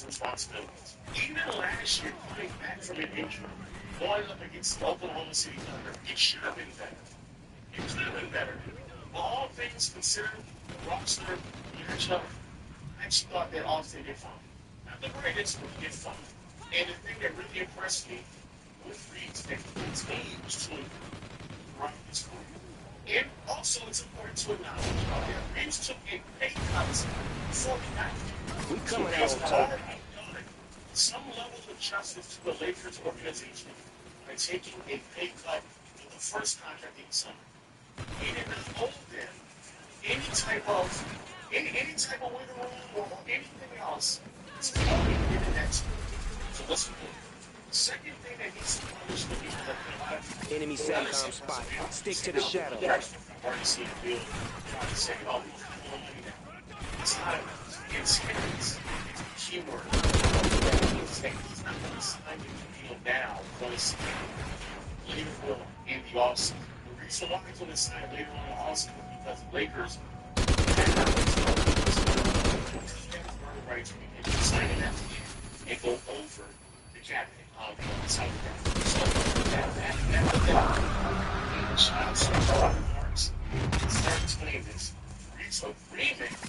responsibilities. Even last year, coming back from an injury, going up against the Oklahoma City Thunder, it should have been better. It could have been better. All things considered, the roster matchup, I actually thought that Austin did fine. Not the greatest, but he did fine. And the thing that really impressed me with Reed's that his age to right this career. And also, it's important to acknowledge that Reeves took a pay cut before he got here. We coming So out he's on top. already done some level of justice to the Lakers organization by taking a pay cut in the first contract he signed. He did not owe them any type of wiggle room or anything else. It's only in the next one. So let's move. The second thing that needs to be understood is that Enemy SATCOM spot. Stick to the shadow. already see the field trying to say, oh, we're money now. It's not it's a keyword. He's not going to sign the deal now for the later in the offseason. The reason why he's going to sign later on in the offseason is because the Lakers right to begin signing that and go over the cabinet on the side of that. So that child started marks. Start explaining this. So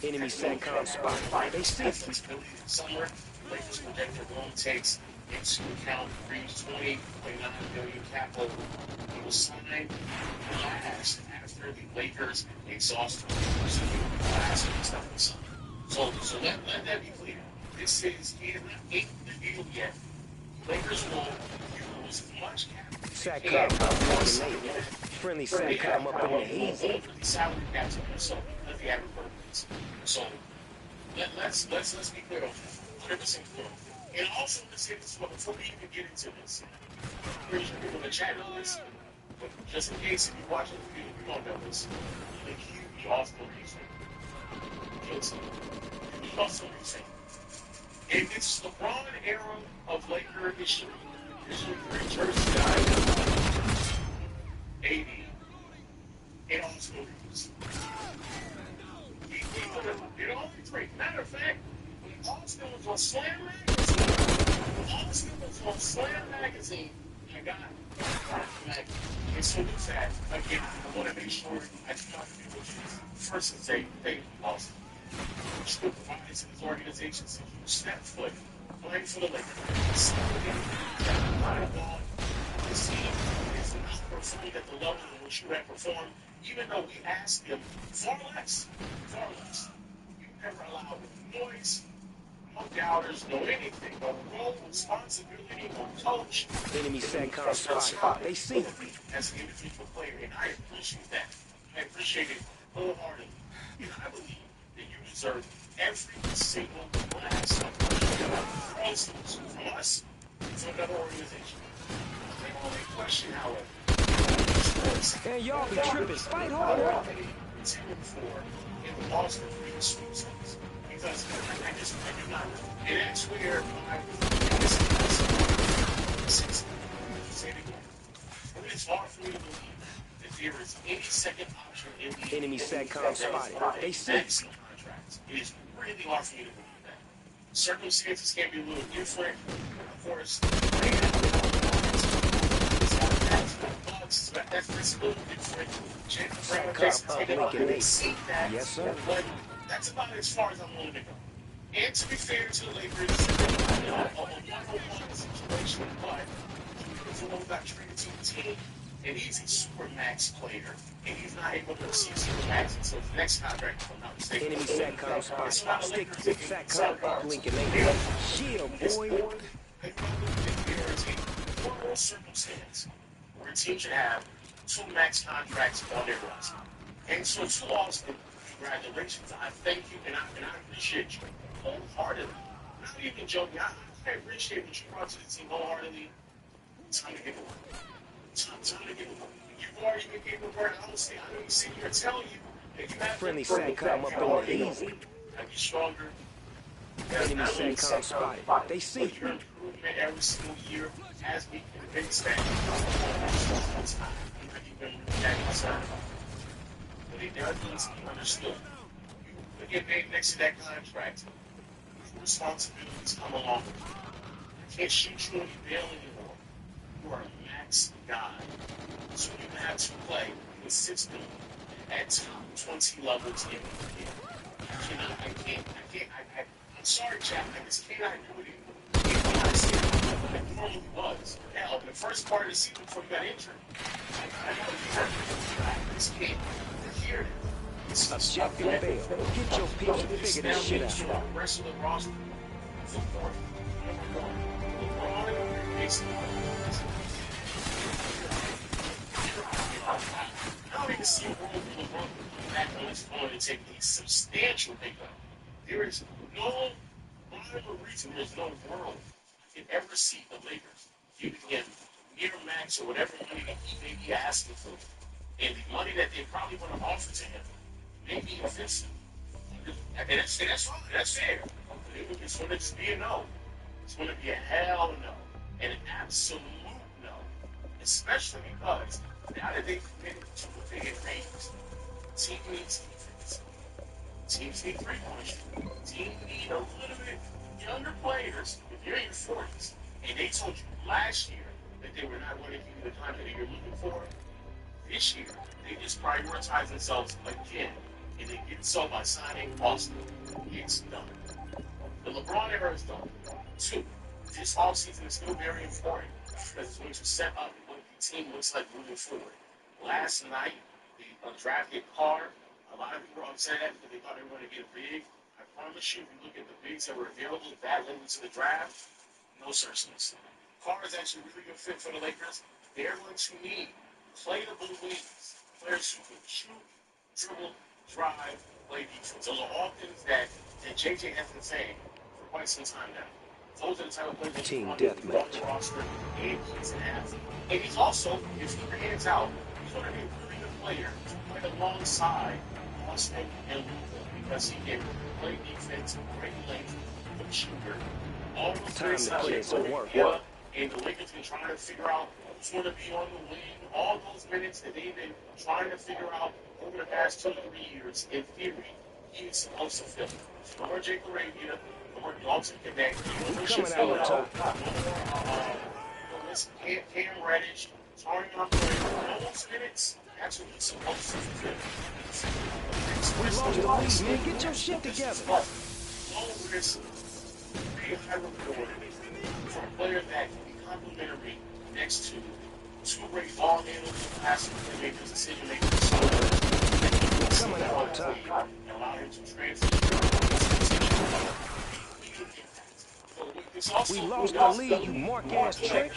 Enemy SATCOM spot. They see. Somewhere, Lakers project their loan takes into account Reed's $20.9 million capital. He was signed last after the Lakers exhausted the last stuff was signed. So let that be clear. This is he has not inked the deal yet. Lakers will use as much capital. SATCOM friendly SATCOM up in the haze. Salary caps so let the average workers. So let's be clear on that. 100% clear. And also let's say this before we even get into this. Pretty sure people in the chat know this, but just in case if you're watching the video, you don't know this. The huge Austin Reeves. Guilty. Huge Austin Reeves. And it's the LeBron era of Laker history. History three jerseys that I 80 and Austin Reeves. He would have did all three. Matter of fact, when Austin was on Slam Magazine, I got it. And so with that, again, I want to make sure I do not do what first and say they lost. Still provides his organization a huge step foot playing for the Lakers. This team is not performing at the level in which you have performed, even though we asked them far less. You never allowed noise, no doubters, no anything, no role, responsibility, no coach. Enemy SATCOM spot. They see. As an individual player, and I appreciate that. I appreciate it wholeheartedly. And I believe that you deserve every single last proceeds from us to another organization. The only question, however, Man, y'all be tripping. Fight harder. 10-4 in the Boston Reed sweepstakes. Because I do not. And that's where say it again. It's hard for me to believe that there is any second option in the Enemy SATCOM spotted. They see. Contracts. It is really hard for me to believe that. Circumstances can be a little different. Of course, that's a little different. Yes, sir. But that's about as far as I'm willing to go. And to be fair to the Lakers, a one-on-one situation, but Before got traded to the team, and he's a super max player, and he's not able to see super max until the next contract, if I'm not mistaken. Enemy SATCOM spot. Stick to SATCOM. Lincoln Lane. Shield, boy. There is a normal circumstance where a team should have two max contracts on their roster. And so to Austin, congratulations. I thank you, and I appreciate you wholeheartedly. I'm not even joking. I appreciate what you brought to the team wholeheartedly. Time to give away. Time to give away. You've already been giving away. I don't see. I don't see here telling you that you have Friendly SATCOM up in the easy. I'd be stronger. Enemy SATCOM spotted. They see. Your improvement every single year has been convinced that you're not even that concerned. But it needs to be understood. You get paid next to that contract. responsibilities come along with it. I can't shoot you any bail anymore. You are a max guy. So you have to play consistently at top 20 levels in the game. I'm sorry, Jack, I just cannot do it anymore. You cannot see it like it normally was. Hell, in the first part of the season before you got injured, I just can't hear it. Objective failed. Get your people to figure this shit out. The rest of the roster, football, number one, LeBron basically. I don't even see a world where LeBron back on his phone to take a substantial pay cut. There is no rhyme or reason, there's no world you can ever see the Lakers giving him near max or whatever money that he may be asking for. And the money that they probably want to offer to him may be offensive. And that's fine, that's fair. It's going to just be a no. It's going to be a hell no. And an absolute no. Especially because now that they've committed to what they had raised, team needs defense. Teams need three-point shooting. Team need a little bit younger players, if you're in your 40s, and they told you last year that they were not going to give you the content that you're looking for, this year, they just prioritize themselves again. And they did so by signing Austin. It's done. The LeBron era is done. 2, this offseason is still very important because it's going to set up what the team looks like moving forward. Last night, the undrafted Carr, a lot of people were upset at because they thought they were going to get big. I promise you, if you look at the bigs that were available that went into the draft, no such thing. Carr is actually a really good fit for the Lakers. They're going to need playable wings, players who can shoot, dribble, drive, play defense. Those are all things that JJ has been saying for quite some time now. Those are the type of players that Team on deathmatch. the roster, and he's an athlete. And he's also, if he hands out, he's going to be a really good player to play alongside Austin and Luka because he can play defense, great length, good shooter. All those Time to put in some work. And the Lakers been trying to figure out who's going to be on the wing. All those minutes that they've been trying to figure out over the past 2 to 3 years, in theory, he is supposed to fill. No more Jake Arabia, no more Dalton Connect. We coming out on top. Cam Reddish, Tarion Prince, all those minutes, that's what he's supposed to fulfill. We lost the lead, man. Get your shit together. Low risk, very high reward for a player that can be complimentary next to two-great ball handlers, passive playmakers, decision-makers, Coming out on top. and allow him to transition. We lost the lead, you mark-ass trick.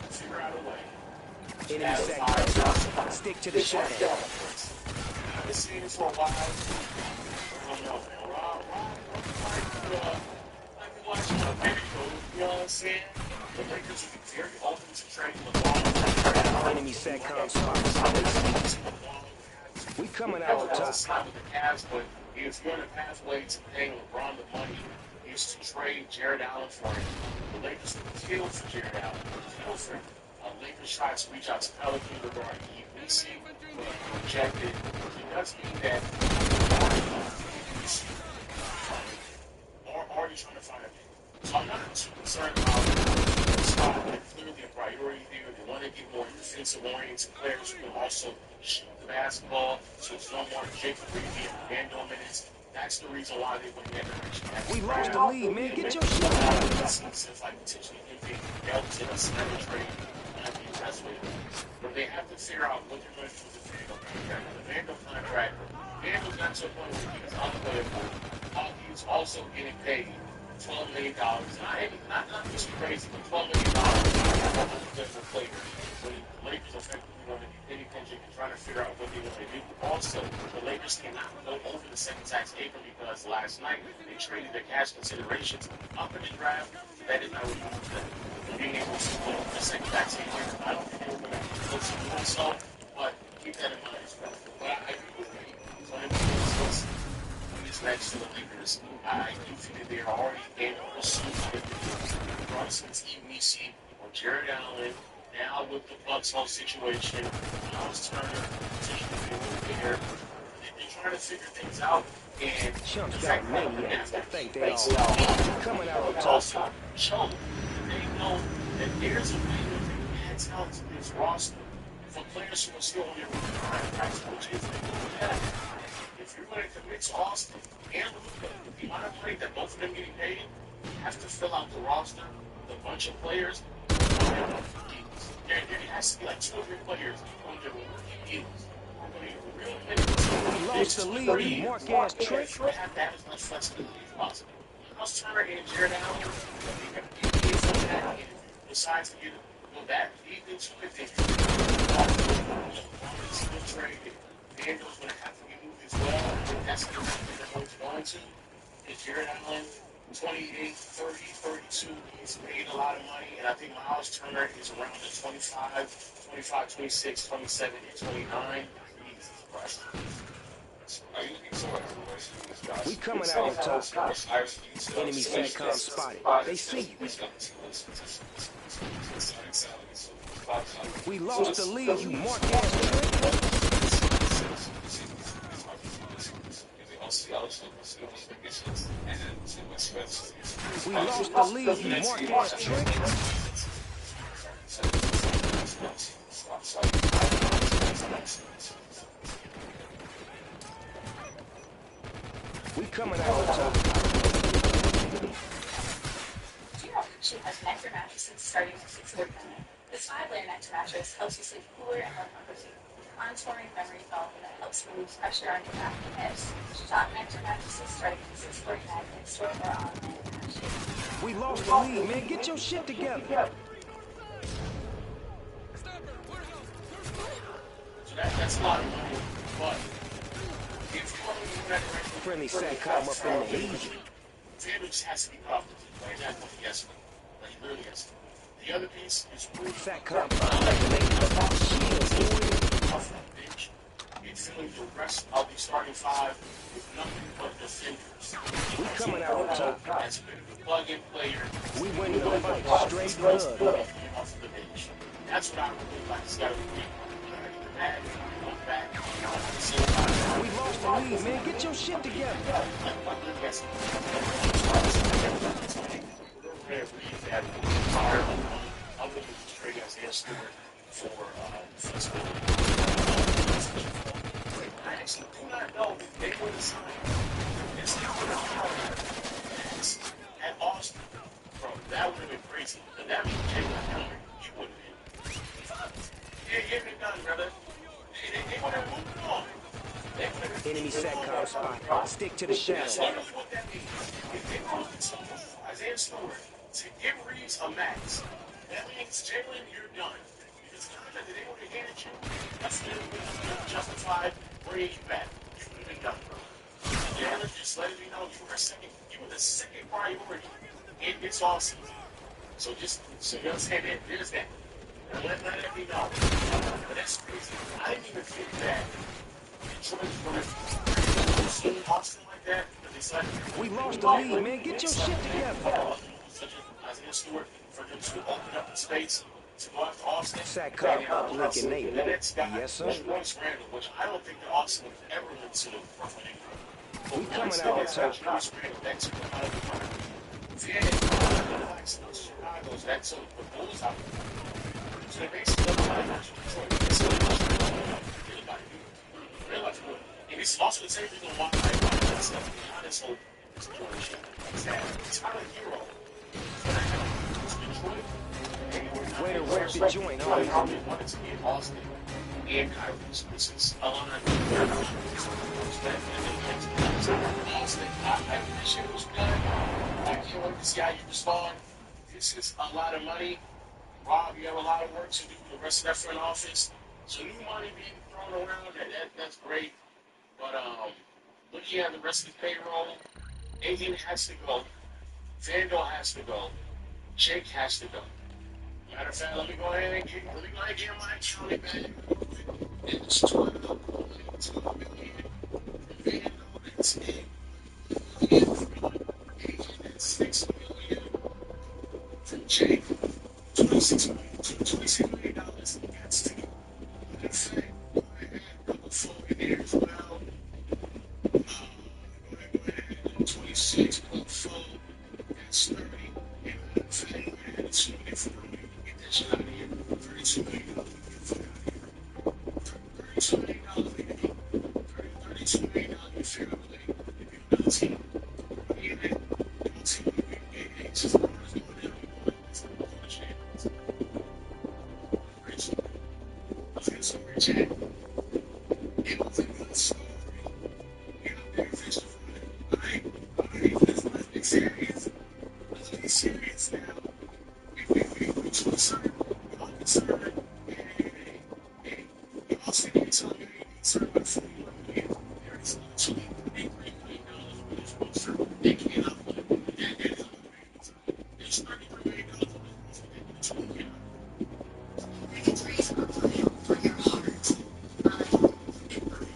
Figure out a way. Enemy sector. Stick to the shadow. I've been seeing this for a while. I don't know, man. Rob, like we watching a video, you know what I'm saying? The Lakers would be very open to trading LeBron. Enemy SATCOM spots. We coming out on top. It's not with the Cavs, but if you're on a pathway to paying LeBron the money, is to trade Jared Allen for him. The Lakers would kill for Jared Allen. Kill for him. Lakers tried to reach out to Pelicans regarding EBC, but rejected. It does mean that are already trying to find a pick. So I'm not too concerned about the spot. They're clearly a priority there. They want to get more defensive-oriented players who can also shoot the basketball. So it's no more Jake Reed and Van minutes. That's the reason why they went in that direction. We lost the lead, man. Get your shit out. It seems like potentially being dealt in a snapper trade. But they have to figure out what they're going to do with the Vandal contract. The Vandal contract, Vandal's not to a point where he is unplayable. He is also getting paid $12 million. Not just crazy, but $12 million for a unplayable player. So the Lakers effectively want to be penny pinching and trying to figure out what they want to do. Also, the Lakers cannot go over the second tax apron because last night they traded their cash considerations up in the draft. That is not what you want to do. Being able to win the second tax apron, I don't think they were going to be close to doing so, but keep that in mind as well. But I do agree. So I'm going to this next to the Lakers. I do think that they are already in pursuit of Brunson's EBC or Jared Allen. Now with the Bucks whole situation, Miles Turner, potentially being there. They're trying trying to figure things out. And Chumps the got fact that maniacs that think they all all coming out on top. also show that they know that there's a way to add talent to this roster for players who are still on their price, which is that if you're going to commit to Austin and Luka, the amount of money that both of them getting paid, you have to fill out the roster with a bunch of players. There has to be like 2 or 3 players on their rookie deals. We lost the lead, Mark-ass trick. Have that as much flexibility as possible. Miles Turner and Jared Allen, if decides to go back, he did two good things. Trade. Vanderbilt's going to have to be moved as well. That's the thing that Bo's going to. Is Jared Allen 28, 30, 32. He's paid a lot of money, and I think Miles Turner is around the 25, 26, 27, and 29. We coming out on top. Enemy SATCOM spotted. They see you. We lost the lead, you Mark-ass trick. We lost the lead, you Mark-ass trick. We coming out on top. Do you know Cushion has Nectar mattresses starting at $649? This 5-layer Nectar mattress helps you sleep cooler and more comfortably. Contouring memory foam that helps relieve pressure on your back and hips. Shop Nectar mattresses starting at $649 in store or online. We lost the lead, man. Get your shit together. So that's a lot of money, but if you want to do that Friendly SATCOM up in the easy. Vander just has to be profitable. Like that's what he has to do. Like he really has to do. The other piece is SATCOM. off that bench and filling the rest of the starting 5 with nothing but defenders. We coming out on top. As a bit of a plug-in player, We winning the fight straight blood. off the bench. That's what I really like. He's got to be back. We lost the lead, man. Get your shit together. I'm looking straight as Ian Stewart for flexibility. I actually do not know if they would have signed at Austin. Bro, that would have been crazy. But that means Jalen Miller, he would have been. Yeah, been done, brother. They would have moved on. Enemy SATCOM spot. Stick to the shadow. That's literally what that means. If they were looking to move Isaiah Stewart to give Reeves a max, that means Jalen, you're done. Because the contract that they would have handed you, that's literally justified bringing you back. You would have been done, bro. Jalen just letting me know you were the second priority in this offseason. So so you understand that? There's that. And let me know. But that's crazy. I didn't even think that Detroit was going to see Austin like that. We lost the lead, man. Get your shit together. Isaiah Stewart for them to open up the space to go after Austin. SATCOM up Lincoln Navy. Yes, sir. Royce Randall, which I don't think that Austin would ever look to Brooklyn. We coming out on top. Royce Randall, that's Chicago's that's the Bulls out. So they basically and it's also the same thing on one night. That's the honest whole situation. It's not a hero. Way to work the joint, huh? I wanted to be in Austin and Kyrie, which is a lot of Austin. I appreciate what you've done. I can't wait to see how you respond. This is a lot of money. Rob, you have a lot of work to do for the rest of that front office. So new money being thrown around, that's great. But looking at the rest of the payroll, Aidan has to go. Vandal has to go. Jake has to go. Matter of fact, let me go ahead and get my county back. It's 12 million. Vandal, that's 8 million. Aidan, that's 6 million. From Jake, $26 million. That's to go. In fact, I had double phone in there as well. 26 plus 4, that's 30. And it's 24. Get that shit out of here. $32 million. Get the fuck out of here. $32 million. $32 million. You figure out like, if you're another team, you get that team, it's just going down. It's not much chance. Rich. Let's get some rich at. It was a good story. You know, very fish to fry. Alright, let's be serious. Let's be serious now. We too concerned. We're all concerned. Hey, you all sitting here telling me you need concerned about $41 million. There is actually $8 million for this roster. They can't afford it. That is unbelievable. There's $33 million on this roster. Victories are playing for your heart, mind, and body.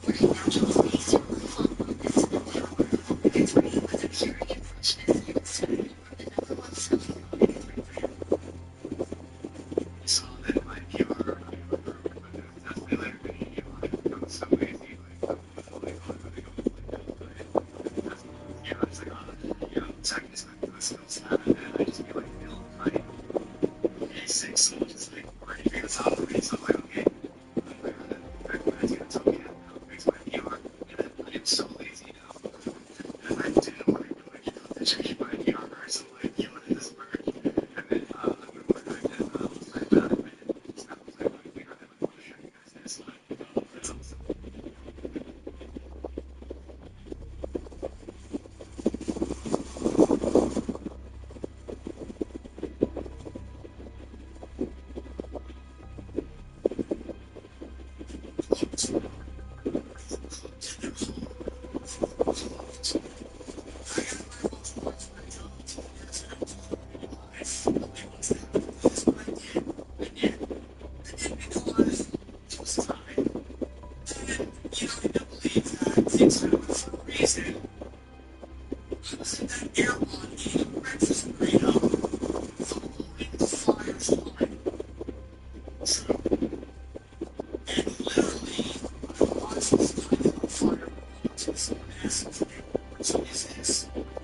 Where angels raise your fall into the power of victory with a pure and freshness and smooth from the number one selling omega-3 brand. I saw that in my PR, I remember, but that's the later video, it was so lazy, like, I was like, oh, I'm gonna go with like, that's, yeah, I was like, oh, you know, second is like, this is not, and then I just feel like, you know, like, 86, so just like, ready to figure this out already, so I'm like, okay, I'm like, that's gonna tell me how to fix my PR, and then I am so lazy now, and I didn't want to, like, you know, change my PR, so like, you know, it doesn't work, and then, I'm gonna work on it, and I was like, bad, and I just, I was like, I figured out I want to show you guys this, like, that's awesome.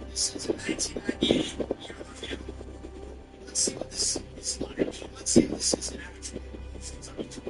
This is a 1998 year review. Let's see what this is like. Let's see if this is an actual Team Delta.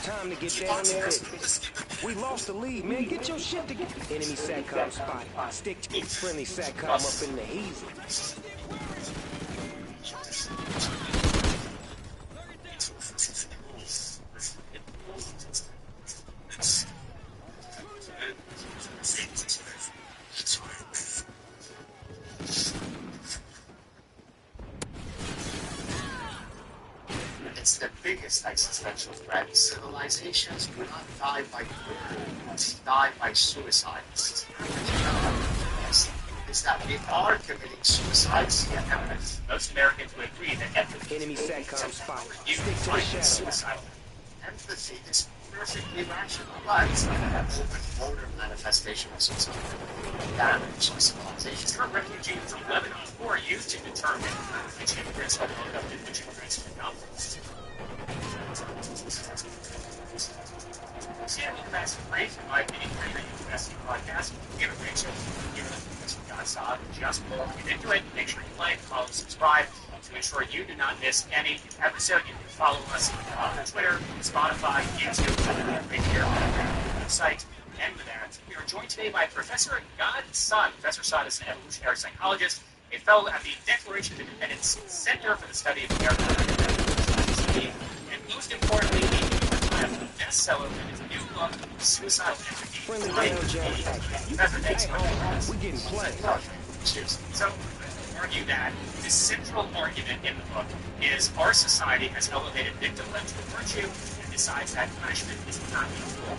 Time to get down there. We lost the lead, man. Get your shit together. Enemy SATCOM spotted. Stick to friendly SATCOM up in the hazel. It's the biggest existential threat. Civilizations do not die by murder, they die by suicide. Is that we are committing suicides? Yeah, most Americans would agree that empathy Enemy SATCOM spotted. you Stick to the fight shadow. suicide. Empathy is perfectly rational, but open border manifestation of society damage to civilization. Current refugees from Lebanon, who are used to determine which immigrants are welcome and which immigrants are not. Sammy the Massive Brief, in my opinion, very interesting podcast. Give it a picture. Give it a picture. God, just get into it. Make sure you like, follow, subscribe to ensure you do not miss any episode. You can follow us on Twitter, Spotify, YouTube, right here on our website. And with that, we are joined today by Professor Gad Saad. Professor Saad is an evolutionary psychologist, a fellow at the Declaration of Independence Center for the Study of American Evolution, and most importantly, a New York Times bestseller with his new book, Suicidal Empathy. Friendly Rail Jam Professor, thanks so much for this. We getting played. Cheers. So, argue that the central argument in the book is our society has elevated victimhood to virtue and decides that punishment is not equal.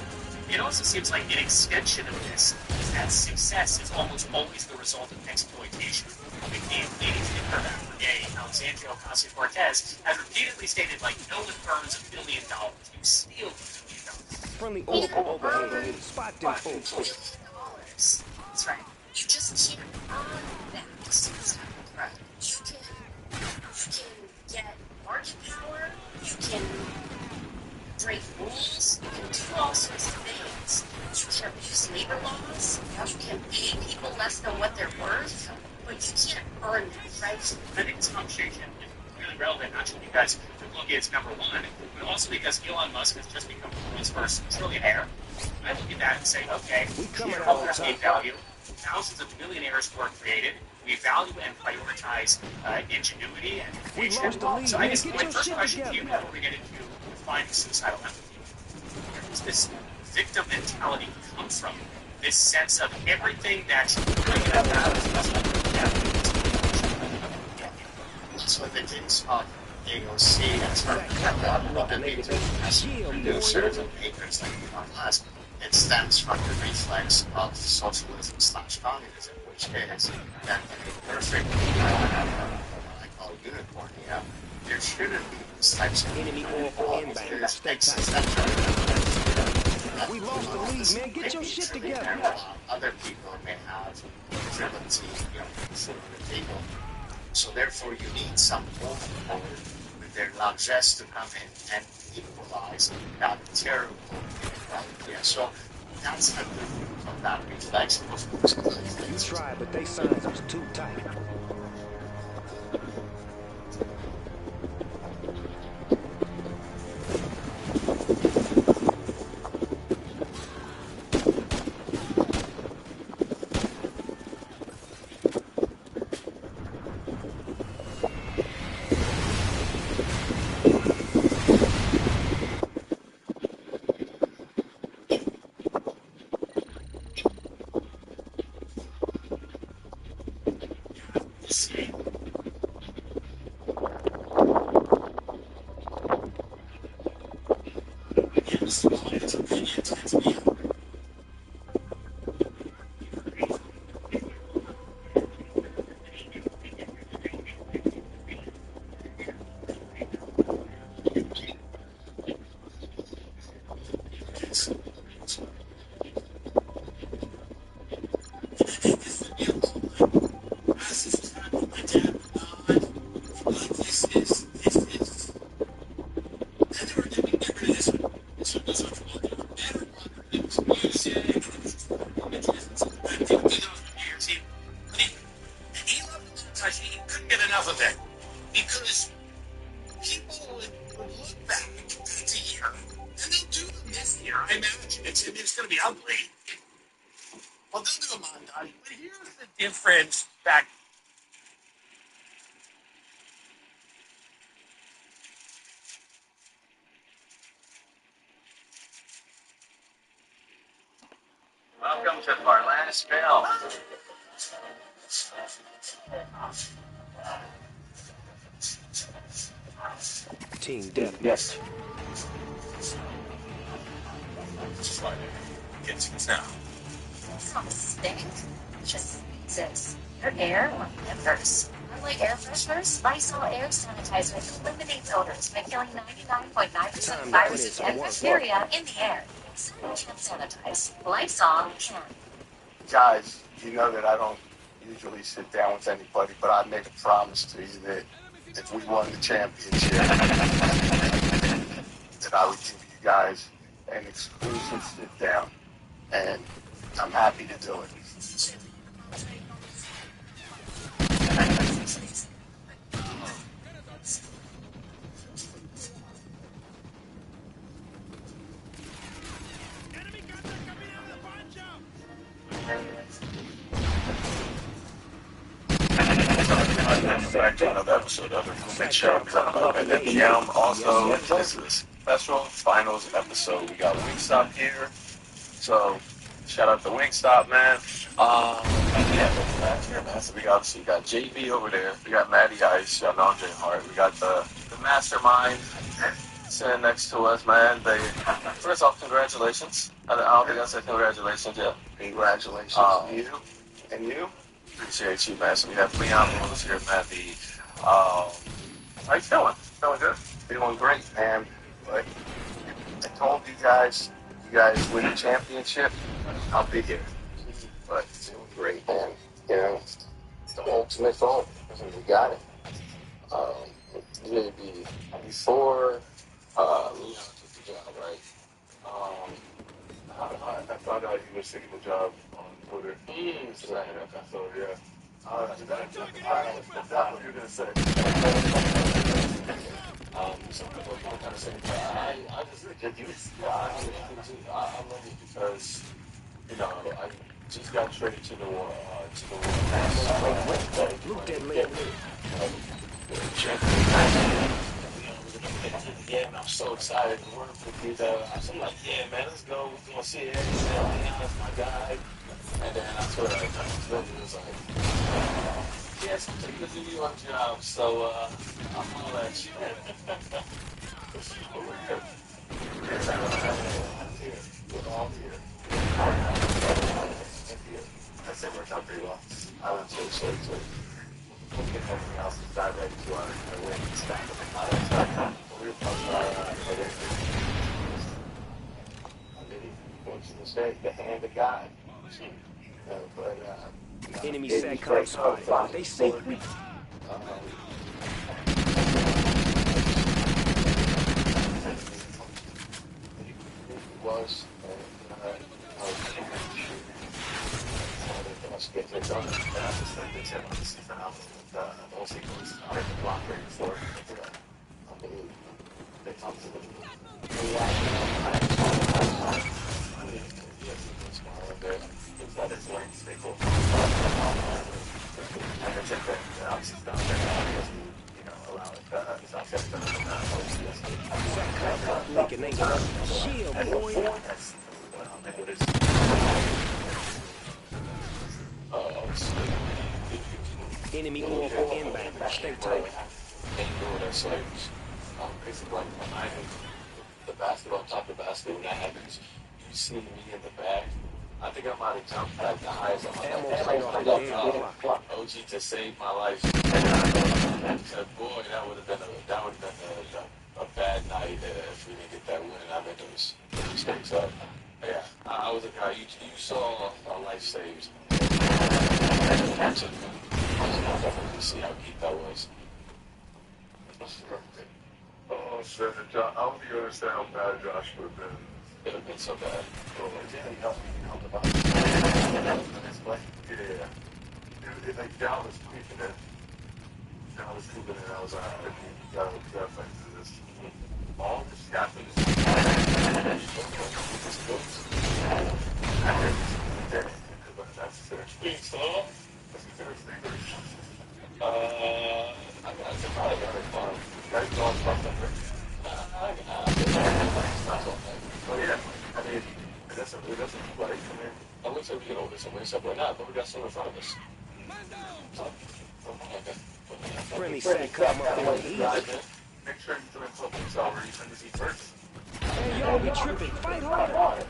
It also seems like an extension of this is that success is almost always the result of exploitation. The leading thinker of Afrique, Alexandria Ocasio-Cortez, has repeatedly stated, like, no one earns $1 billion. You steal $1 billion. Friendly overhead. Spot them fools. That's right. You just can't earn that suicide. Right. You can get market power. You can break rules. You can do all sorts of things. You can abuse labor laws. You can pay people less than what they're worth. But you can't earn that, right? I think this conversation is really relevant, not just because the book is number one, but also because Elon Musk has just become the world's first trillionaire. I look at that and say, okay, shareholders need value. Thousands of millionaires were created. We value and prioritize ingenuity and innovation. So I guess my first question to you before we get into defining suicidal empathy, where does this victim mentality come from? This sense of everything that so the things of AOC and sort of what they do as producers and makers like Elon Musk, it stems from the reflex of socialism/communism, which is that in a perfect what I call unicorn, there shouldn't be these types of enemy or inbound. We lost the lead, man. Get your shit together. Other people may have fragility, food on the table. So therefore, you need some overlord with their largesse to come in and equalize that terrible inequality. So that's at the root of that reflex. You tried, but they signs was too tight. difference back. Welcome to our last film. Team Death. Yes. It's now. Some stink. Just exists. Their air or members. Unlike air fresheners, Lysol air sanitizer eliminates odors by killing 99.9% of viruses and bacteria in the air. Some can't sanitize. Lysol can. Guys, you know that I don't usually sit down with anybody, but I made a promise to you that if we won the championship, that I would give you guys an exclusive sit down, and I'm happy to do it. Back to another episode of the Movement Show. And at the also, this is a special finals episode. We got Wingstop here. So, shout out to Wingstop, man. So we got JB over there. We got Matty Ice. Y'all know I'm Jay Hart. We got the mastermind sitting next to us, man. First off, congratulations. I don't think I said congratulations yet. Congratulations to you. And you? Appreciate you, man. So we have Leon Lewis here, man. How you feeling? Feeling good? Feeling great, man. But I told you guys win the championship, I'll be here. But feeling great, man. You know, it's the ultimate goal. We got it. Maybe before Leon took the job, right? I found out you were taking the job on Twitter. So yeah. Is that what you're gonna say? Some people are kind of saying, I just I love it because I just got traded to the yeah, man, I'm so excited to work with you. I'm like, yeah, man, let's go. We're gonna see it. Leon's my guy. And then that's what I was like, yes, I'm taking the do your job, so I'm all that shit. We're all here. That's it, worked out pretty well. I went to the show too. We'll get everything else to dive right into our win stack. We're the hand of God. Enemy SATCOM spotted. They see. Was get it done. And I just think they said on the season album all sequence I had the block right before they come to the that is like staple. And I think that obviously down there allow it South Shield, boy. Enemy oil inbound. Stay tight. That's like basically like when I have the basketball, top of the basket, when that happens, you see me in the back. I think I might have jumped back the highest on my OG to save my life. Said, boy, that would have been a bad night if we didn't get that win. I made those mistakes up. Yeah, I was a guy. You saw a life saved. Definitely see how deep that was. Oh, shit. I don't think you understand how bad Josh would have been. It would have been so bad. Yeah. If like Dow was creeping it, I was like, I gotta definitely do this. All this happened. That's seriously. That's seriously. I probably got it fun. Guys don't fuck them. Oh yeah, I mean, that's a play. I would say we can over some ways up right now, but we got some in front of us. Friendly SATCOM up in the east. Make sure you're doing something so where you send the seat first. Hey, y'all be tripping. Fight hard.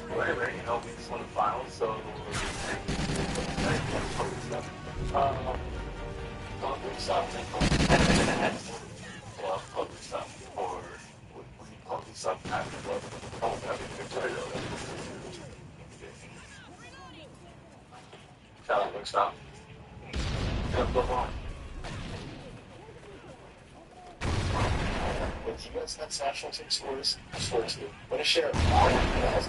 Well, anyway, we just won the finals, so Public stuff. Well, public stuff. Or public stuff after love. Oh, that'd be good. Charlie, look, stop. Go on. When you guys had national team scores, when a share of has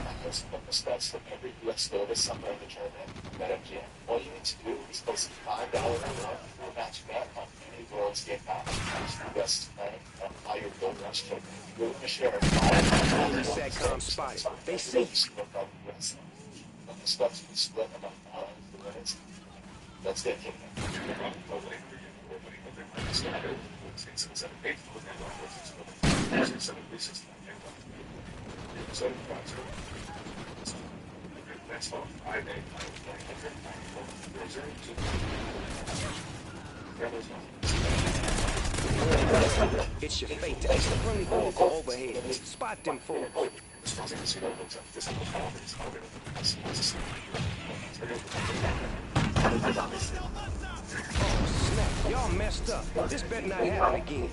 stats from every U.S. Nova somewhere in the tournament, BetMGM, all you need to do is place a $5 bet or match bet on any World's Game Pass. U.S. buy your Gold Rush token. You win a share of $5. Satcom spotted. They see. When the steps will split among the winners, let's get king. It's your fate to extremely vocal overhead. Spot them fools. Snap, y'all messed up. This better not happen again.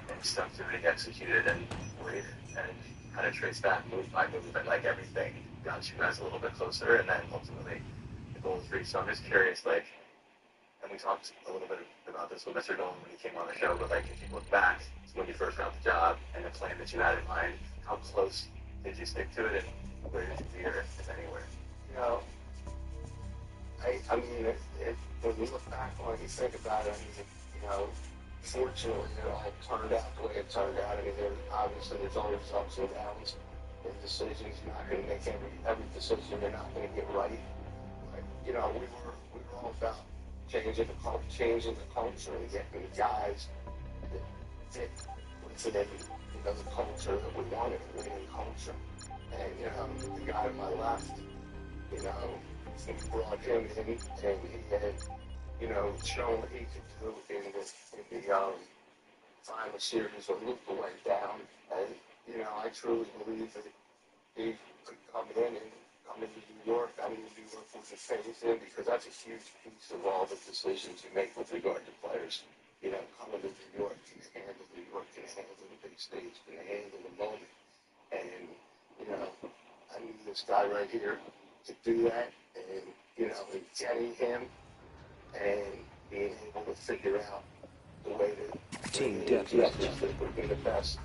And stuff to be executed and waited and kind of trace back move by move, and like everything got you guys a little bit closer, and then ultimately the goal was reached. So I'm just curious, like, and we talked a little bit about this with Mr. Dolan when he came on the show, but like if you look back to when you first got the job and the plan that you had in mind, how close did you stick to it, and where did you veer, if anywhere? You know, I mean, when you look back on it, you think about it, I mean, you know, fortunately it all turned out the way it turned out. I mean, there's always ups and downs in decisions. You're not going to make every decision you're not going to get right. But, you know, we were all about changing the culture and getting the guys that fit within, you know, the culture that we wanted, the winning culture. And, you know, the guy on my left, you know, we brought him in, and he had, you know, shown what he could do in the final series or Luka went down. And, you know, I truly believe that he could come into New York. I mean, New York was a phase in, because that's a huge piece of all the decisions you make with regard to players. You know, coming to New York, can handle New York, can handle the big stage, can handle the moment. And, you know, I need this guy right here to do that. And, you know, and getting him and being able to figure out the way to Team deathmatch that would be the best.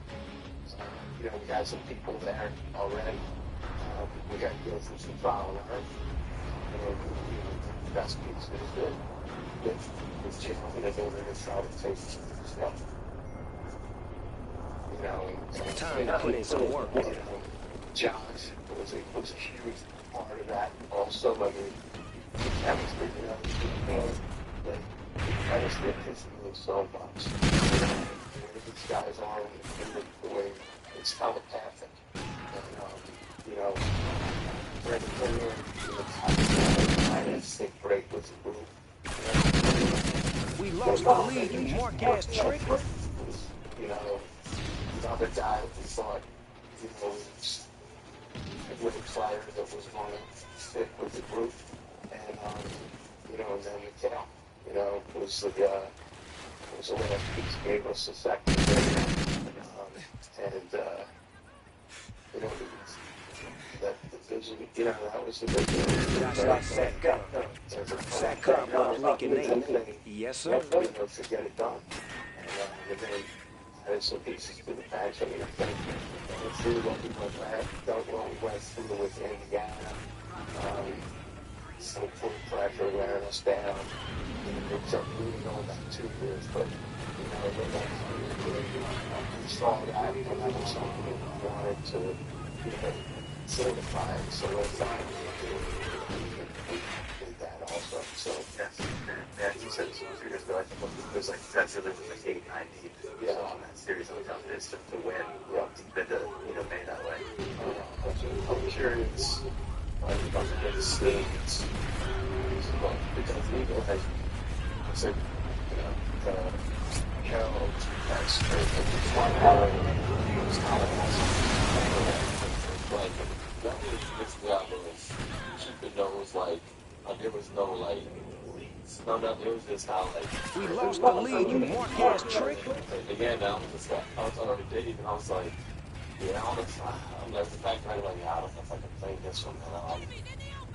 You know, we had some people there already. We had to go through some trial and error. And, you know, the best piece is that with Jim in order to try to take the step. You know, and Time to put in some work. You know, Josh was a huge part of that also. I mean, the chemistry, you know, the chemistry just means so much. You know, these guys are in the way it's telepathic. And, you know, Brandon Miller, you know, I didn't think great with the group. We lost the lead, you mark-ass trick. You know, another guy that we thought, you know, was a great player that was going to fit with the group. And, you know, and then Mikhail, you know, was the last piece, gave us the second game. You know, that division, you know, that was the vision. Satcom, Lincoln name. Yes, sir. You know, to get it done. And then added some pieces to the patch. I mean, I think through what we went through with Indiana, some full pressure wearing us down. It took really all about 2 years, but you know, we saw that, and that was something that we wanted to, you know, solidify. So we did that also. So Yes, and you said this 2 years ago, I think it was like, that's really like 8, 9 deep. Yeah. So on that series, how tough it is to win, deep into, you know, made that way. I'm curious, about the states, because we go ahead, I said, you know, Carol, that's one hour, was kind of like that was basically I was keeping those like there was no like leads. No, it was just kind of like We lost the lead, you mark-ass trick. again. I was just like I was already dating, and I was like, yeah, I'm like the fact that like yeah, I don't know if I can play this one.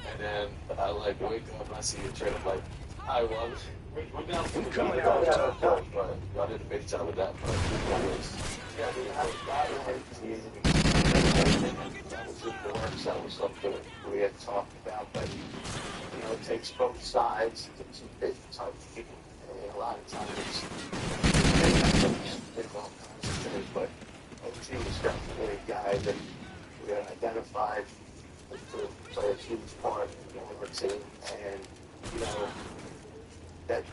And then I like wake up and I see a trade. I'm like, I won. We're down for the coming down, out top. but I did a big job with that. But yeah, that was in the works. That was something we had talked about. But you know, it takes both sides to keep it tight. And a lot of times, there's all kinds of things. But OT was definitely a guy that we had identified to play a huge part in our team, and you know that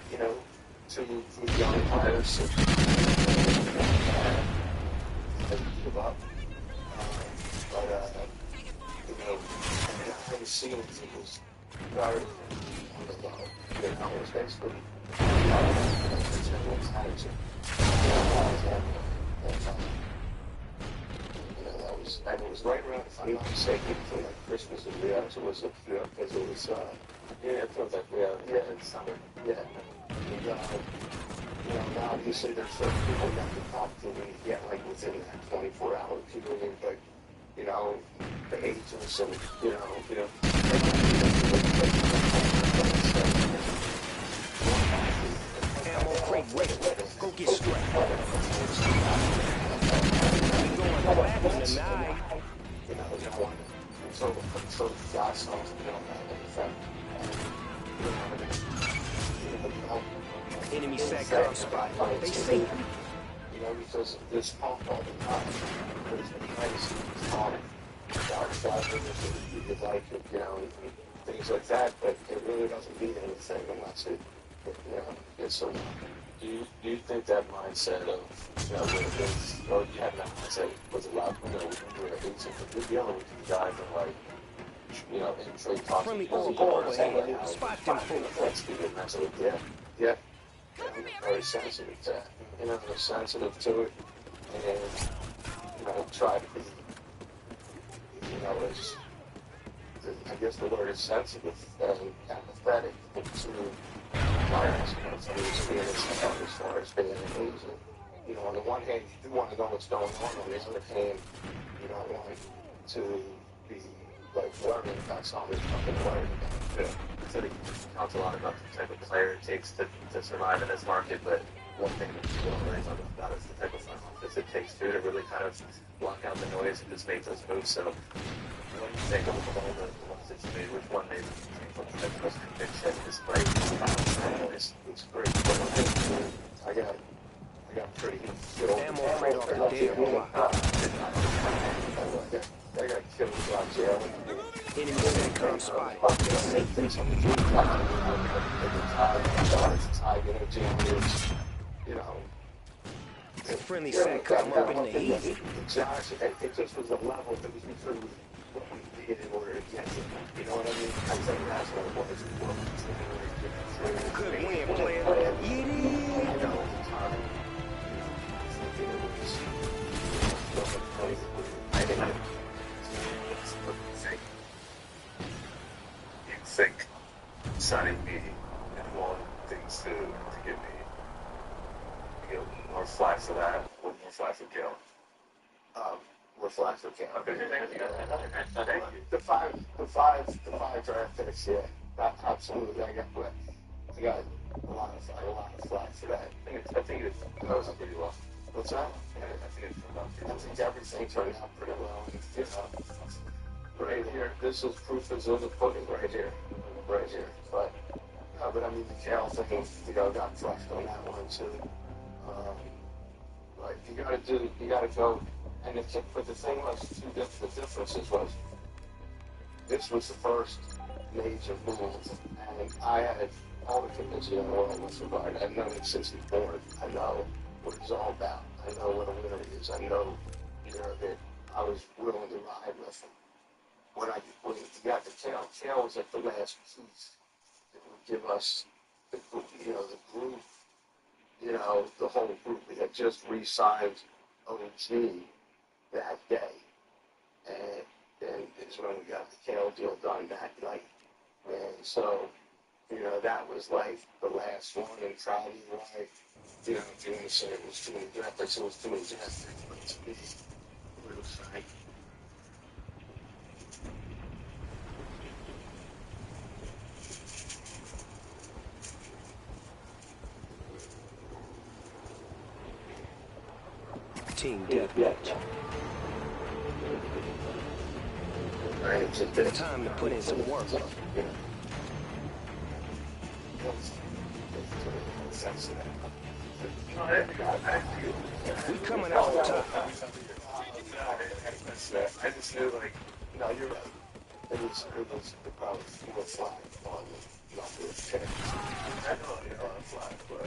two young players that give up, but behind the scenes it was very on the low. It was basically everyone's attitude. And it was right around, if I'm not mistaken, for like Christmas and Rio, so it was, because it was, it feels like Rio, it's summer, and, obviously there's certain people you have to talk to when you get, like, within that 24-hour period, but, the agents and, Ammo crate ready. Go get strapped. We going platinum tonight. So Josh knows Enemy SATCOM spot. They see you. Because this pump all the time. There's been nice talk about you could like it, things like that, but it really doesn't mean anything unless it gets so. Do you think that mindset of, when it is, or you have that mindset, was a lot, when we were 18, but we're dealing with these guys and like, in trade talks. Friendly orbital overhead. Spot them fools. Yeah. I'm very sensitive to that. Very sensitive to it, and try to be, as I guess the word is sensitive and empathetic to players, to the experience as far as being an agent. On the one hand, you do want to know what's going on the other hand, you don't want to be like worrying about something fucking worried about. So he talks a lot about the type of player it takes to survive in this market, but one thing that you don't really talk about is the type of front office it takes to really kind of block out the noise and just make those moves. So what do you think of all the ones that you made? Which one maybe you think was the most conviction despite the noise? It's great. I got pretty good Ammo crate off the dead block. I got killed out jail. Enemy SATCOM spot. They see you. Friendly SATCOM up in the heat. Josh, it just was a level that was between what we did in order to get it. You know what I mean? I think that's what it was. Good win, player. Get it. You think signing me and wanting things to get me, more flags for that, or more flags for Gil? We're flash for camp. Okay, thank you. The five draft picks, yeah. Absolutely. I got a lot of flags for that. I think it goes up pretty well. What's that? Yeah, I think it turned out pretty I think everything turned out pretty well. Right here, this is proof is in the pudding right here. But I mean, the Cal thing, got flexed on that one too. Like you gotta go. And but the thing was, the differences was, this was the first major move, and I had all the conviction in the world with regard. I've known it since he's born. I know what it's all about. I know what a winner is. I know, that I was willing to ride with him. When he got the Cal was at the last piece that would give us the group, the whole group. We had just re-signed OG. that day. And then is when we got the KO deal done that night. And so, you know, that was like the last one, and probably like, you know, if you want to say it was too many graphics, it was too many graphics, but to me, it was like, Team Deathmatch. right, to this. Time to put in some work. We coming out on top. I just knew, like, no, you're right. It was probably more flag on not the chance. I know you know I'm flag, but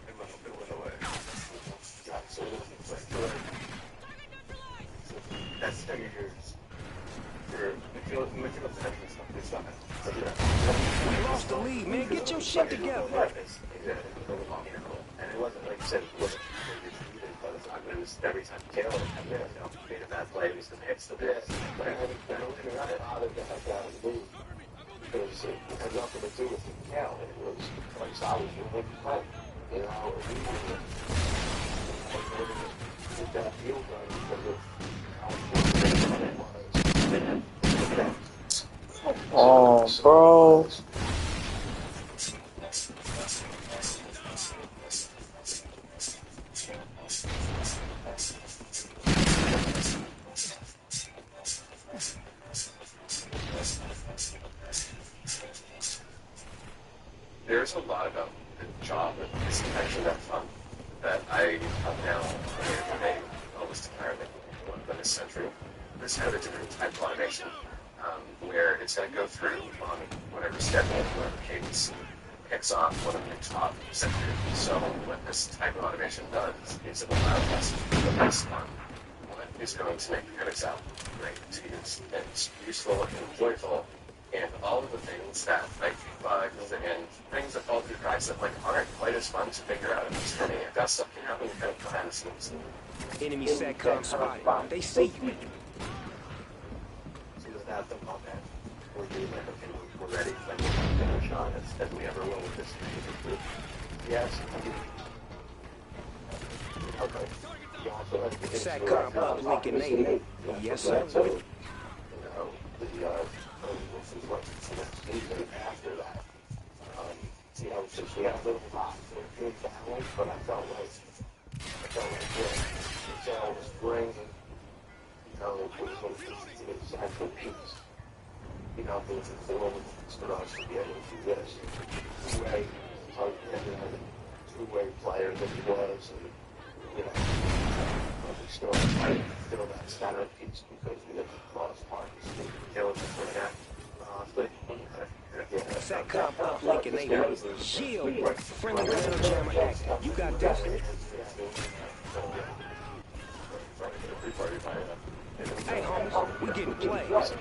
it went away. Yeah, so it wasn't like, that's 10 years. For McGill's entrance, it's not. We lost the lead, man. Get your shit together. And it wasn't like you said, it wasn't by the time. It was every time Taylor come in, you know, made a bad play, he was going to hit the bit. But I don't got it out of that move. Because it had nothing to do with the count. It was like I was really playing. You know, with that deal done because of how it was. Oh, bro. There's a lot about the job and this connection that fun that I have now made almost entirely one of this century. This kind of a different type of automation where it's going to go through on whatever schedule, whatever cadence picks off one of the top century. So what this type of automation does is it allows us to focus on what is going to make the critics out great to use and it's useful and joyful. And all of the things that like bugs and things that fall through the cracks that like aren't quite as fun to figure out in this journey. If that stuff can happen kind of behind the scenes. Enemy SATCOM spotted. They see you. So without them on that, we're doing like, okay, we're ready, like we're finish on as we ever will with this group. Yes, I mean, okay. You also have to SATCOM uplink enabled. Yes, sir. So, you know, this is what the next season after that. You know, since we had a little lot for a good balance, but I felt like Michelle was bringing, you know, was actual peace. You know, moving forward for us to be able to do this. Two-way, two-way player that he was, and, you know, we still that center piece because we didn't cross parties. Killing us for that. SATCOM uplink enabled. Shield. Friendly battle jammer active. You got this. Hey, homies, we getting plays.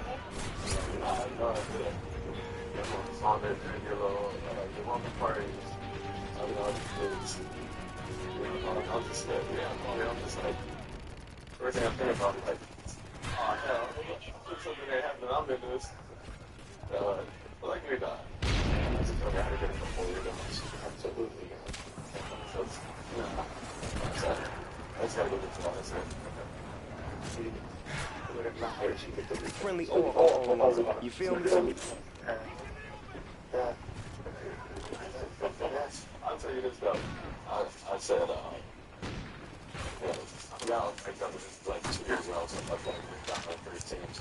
First thing I'm thinking about is like, oh hell, something that happened, I'm in this. Like you're not. I just don't have to get it before you're done. Absolutely. So it's, that's gotta go to honest. Friendly oracle. You feel me? I'll tell you this though. I said, you know, I'm now picked up with like 2 years ago, so I've got like 3 teams.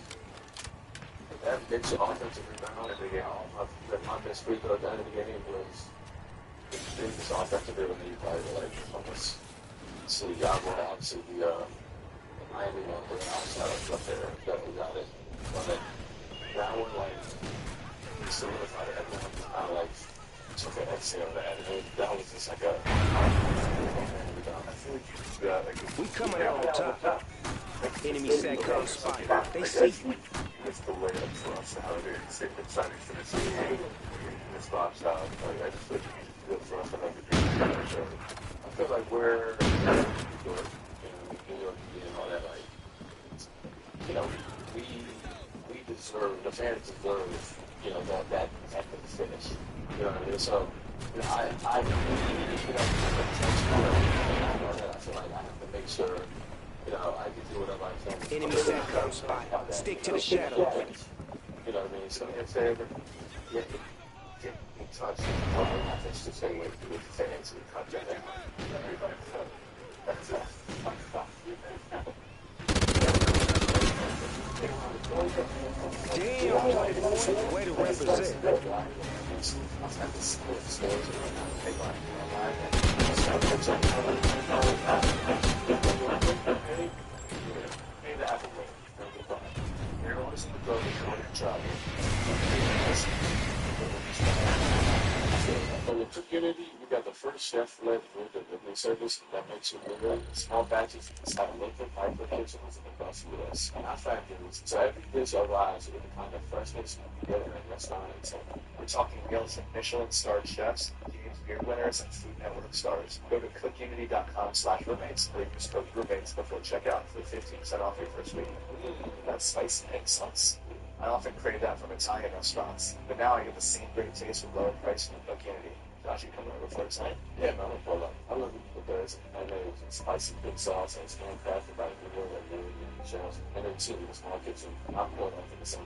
That mix of offensive rebound at the game, my best free throw at the end of the game was this offensive ability by like almost see Yago, obviously the Miami one, the outside up there that we got it. But that one like solidified it. Everyone kind of like took an exhale that, and that was just like a. I feel like we coming out on top. Enemy SATCOM spotted. They see you. It's the way up for us out there. It's exciting for this game. This box out. Like, I just feel good for us and everything. So I feel like we're good. New York and all that, like, you know, we deserve, the fans deserve, you know, that epic finish. You know what I mean? So, you know, I feel like I have to make sure, you know, I can do whatever I can. Enemy SATCOM spotted. Stick to the shadows. You know what I mean? So, If they ever get in touch with the public, it's the same way with the fans and cut that out. That's it. Damn, Playboy. Way to represent. But with community, we got the first chef-led food delivery service that makes you deliver small batches inside local micro kitchens across the U.S. Not factories, so every dish arrives with the kind of freshness you get in a restaurant. So we're talking meals and Michelin-starred chefs, James Beard winners, and Food Network stars. Go to cookunity.com/roommates or use code roommates before checkout for 15% off your first week. That's spicy pink sauce. I often crave that from Italian restaurants, but now I get the same great taste with lower price from Cookunity. Josh, you coming over for it tonight? yeah, man, I'm full up. I love it because mayonnaise and spicy pig sauce and it's handcrafted by the world that really chefs. And then too, the small kitchen, I'm going off in the same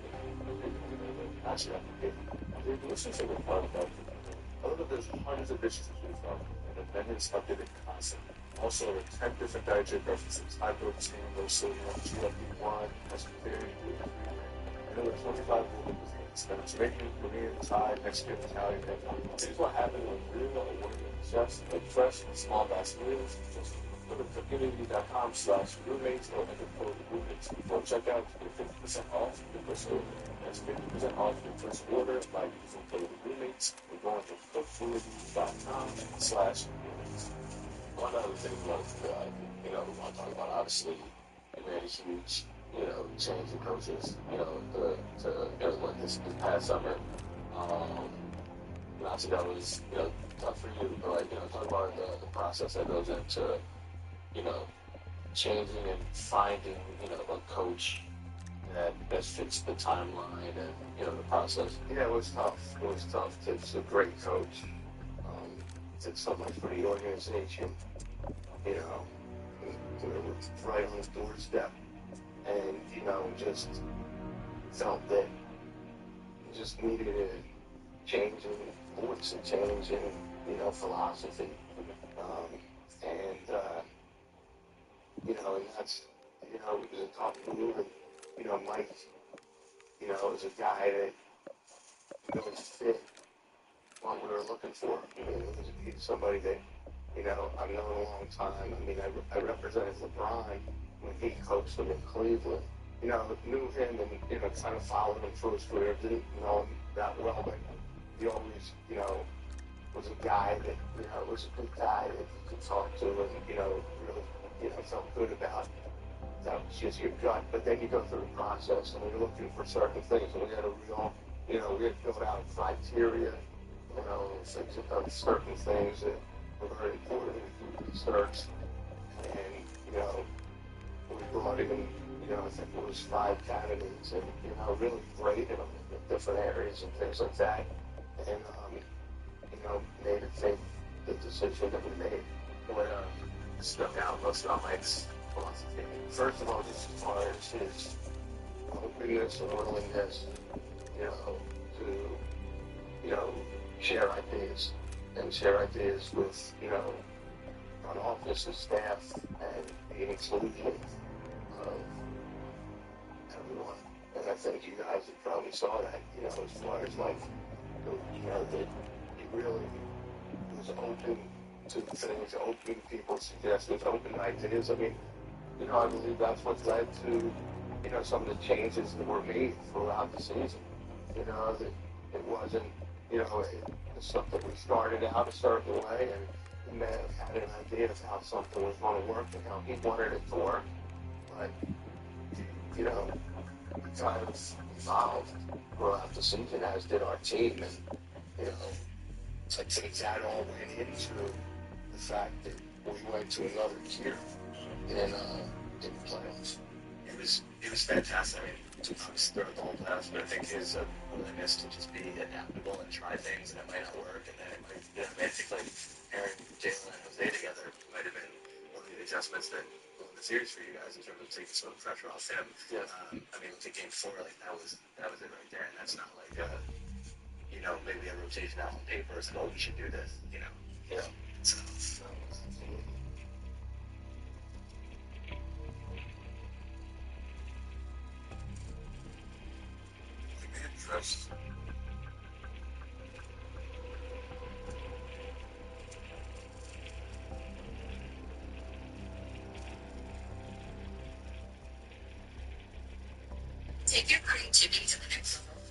actually, I think what's your favorite part about it? I love that there's hundreds of dishes to choose from, and the menus updated constantly. Also, 10 different dietary preferences: high protein, low sodium, GLP-1, vegetarian, gluten-free, and over 25 global cuisines. Mediterranean, Korean, Thai, Mexican, Italian, and here's what happened when real award-winning chefs make fresh and small batch meals. Just go to cookunity.com/roommates or enter code roommates before checkout to get 50% off your first order. That's 50% off your first order by using code roommates. We're going to cookunity.com/roommates. One other thing was, you know, we want to talk about, obviously, we made a huge, you know, change in coaches, you know, to everyone this past summer. Obviously that was, you know, tough for you, but like, you know, talk about the process that goes into, you know, changing and finding, you know, a coach that fits the timeline and, you know, the process. Yeah, it was tough. It was tough. It's a great coach. Did so much for the organization. You know, we were right on his doorstep, and you know, just felt that we just needed a change in voice and change in, you know, philosophy. You know, and that's, you know, we was talking to him, and you know, Mike, you know, is a guy that really fit what we were looking for. I mean, he's somebody that, you know, I've known a long time. I mean, I represented LeBron when he coached him in Cleveland. You know, knew him and, you know, kind of followed him through his career. Didn't know him that well, but he always, you know, was a guy that, you know, was a good guy that you could talk to and, you know, really, you know, felt good about. That was just your gut. But then you go through the process and we're looking for certain things, and we had a real, you know, we had built out criteria, you know, thinking about certain things that were very important to research. And, you know, we brought in, you know, I think it was 5 candidates and, you know, really graded them in different areas and things like that. And, you know, made it take the decision that we made. What stuck out most about Mike's philosophy? First of all, just as far as his openness and willingness, you know, to, you know, share ideas with, you know, front office and staff and the inclusion of everyone. And I think you guys probably saw that, you know, as far as like, you know, that he really was open to things, open to people's suggestions, open to ideas. I mean, you know, I believe that's what led to, you know, some of the changes that were made throughout the season. You know, that it wasn't, you know, something we started out a certain way, and he may have had an idea of how something was going to work and how he wanted it to work. But, you know, we kind of evolved throughout the season, as did our team. And, you know, I think that all went into the fact that we went to another tier. in the playoffs. It was fantastic. I mean, obviously throughout the whole playoffs, but I think his willingness to just be adaptable and try things, and it might not work, and then it might. You know, I mean, I think like Aaron, Jalen, and Jose together might have been one of the adjustments that won the series for you guys in terms of taking some of the pressure off him. Yeah. I mean, with the game 4, like that was it right there, and that's not like you know, maybe a rotation out on paper is like, oh, you should do this, you know. Yeah. So Interest. Take your creativity to the next level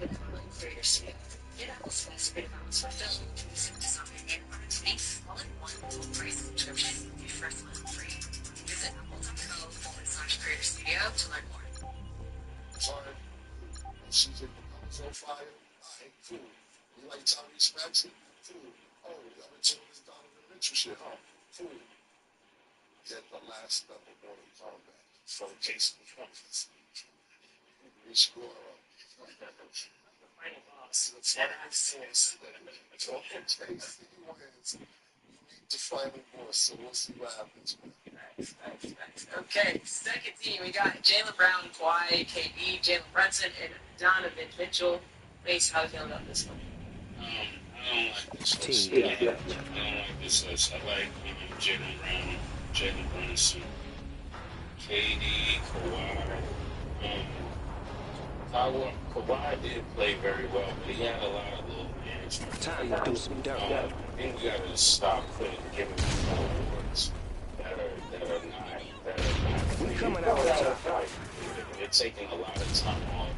with Apple Creator Studio. Get Apple's best amounts for film, music design, and art in all-in-one full-price subscription with your first month free. Visit apple.co/Creator Studio to learn more. Sorry. Season so fire. Alright, cool. You like Tyrese Maxey? Cool. Oh, y'all been told this Donovan Mitchell shit, huh? Cool. Get the last level Mortal Kombat from Jason Thomas. We score up. The final boss. That's what I said. It's all Jason wins. You need the final boss, so we'll see what happens. Nice. Okay, second team, we got Jaylen Brown, Kawhi, KD, Jalen Brunson, and Donovan Mitchell. Mace, how do you feel about this one? I don't like this list. Team. I don't like this list. I like Jaylen Brown, Jalen Brunson, KD, Kawhi. Kawhi did play very well, but he had a lot of little management. Time to do some dirt. I think we gotta stop giving him awards that are not. We coming out on top. They're taking a lot of time off,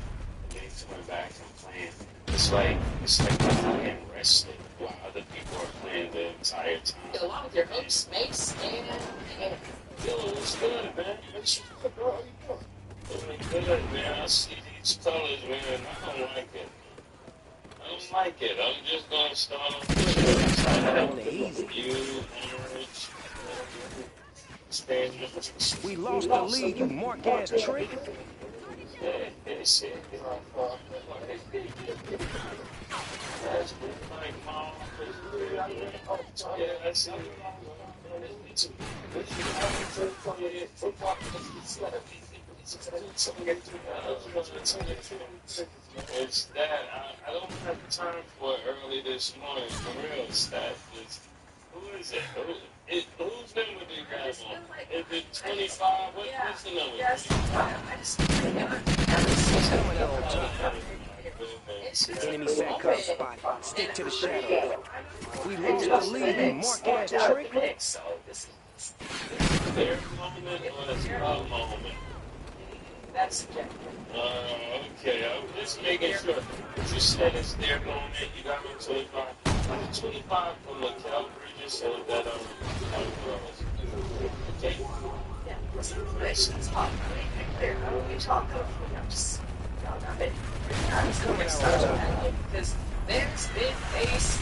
and then coming back and playing. It's like they're playing wrestling while other people are playing the entire time. Along with your hopes, Mace, and Yo, what's good, man? What's good, bro? How you doing? Good, man. I see these colors, man. I don't like it. I'm just gonna start on you, orange, Spanish. We lost the lead, you mark-ass trick. It's that I don't have time for it early this morning. For real, Stat. Who is it? Who's number do you have on? Is it 25? What's the number? yes, I just Coming out on top. Enemy SATCOM spot. Stick to the shadow. We lost the lead, you mark-ass trick. So this is Their moment was a moment. that's subjective. Okay, I'm just making sure. You said it's their moment. You got me 25. 25 from Mikal Bridges so that okay. Yeah, situations talk. Clear. We talk of just because Ben's been base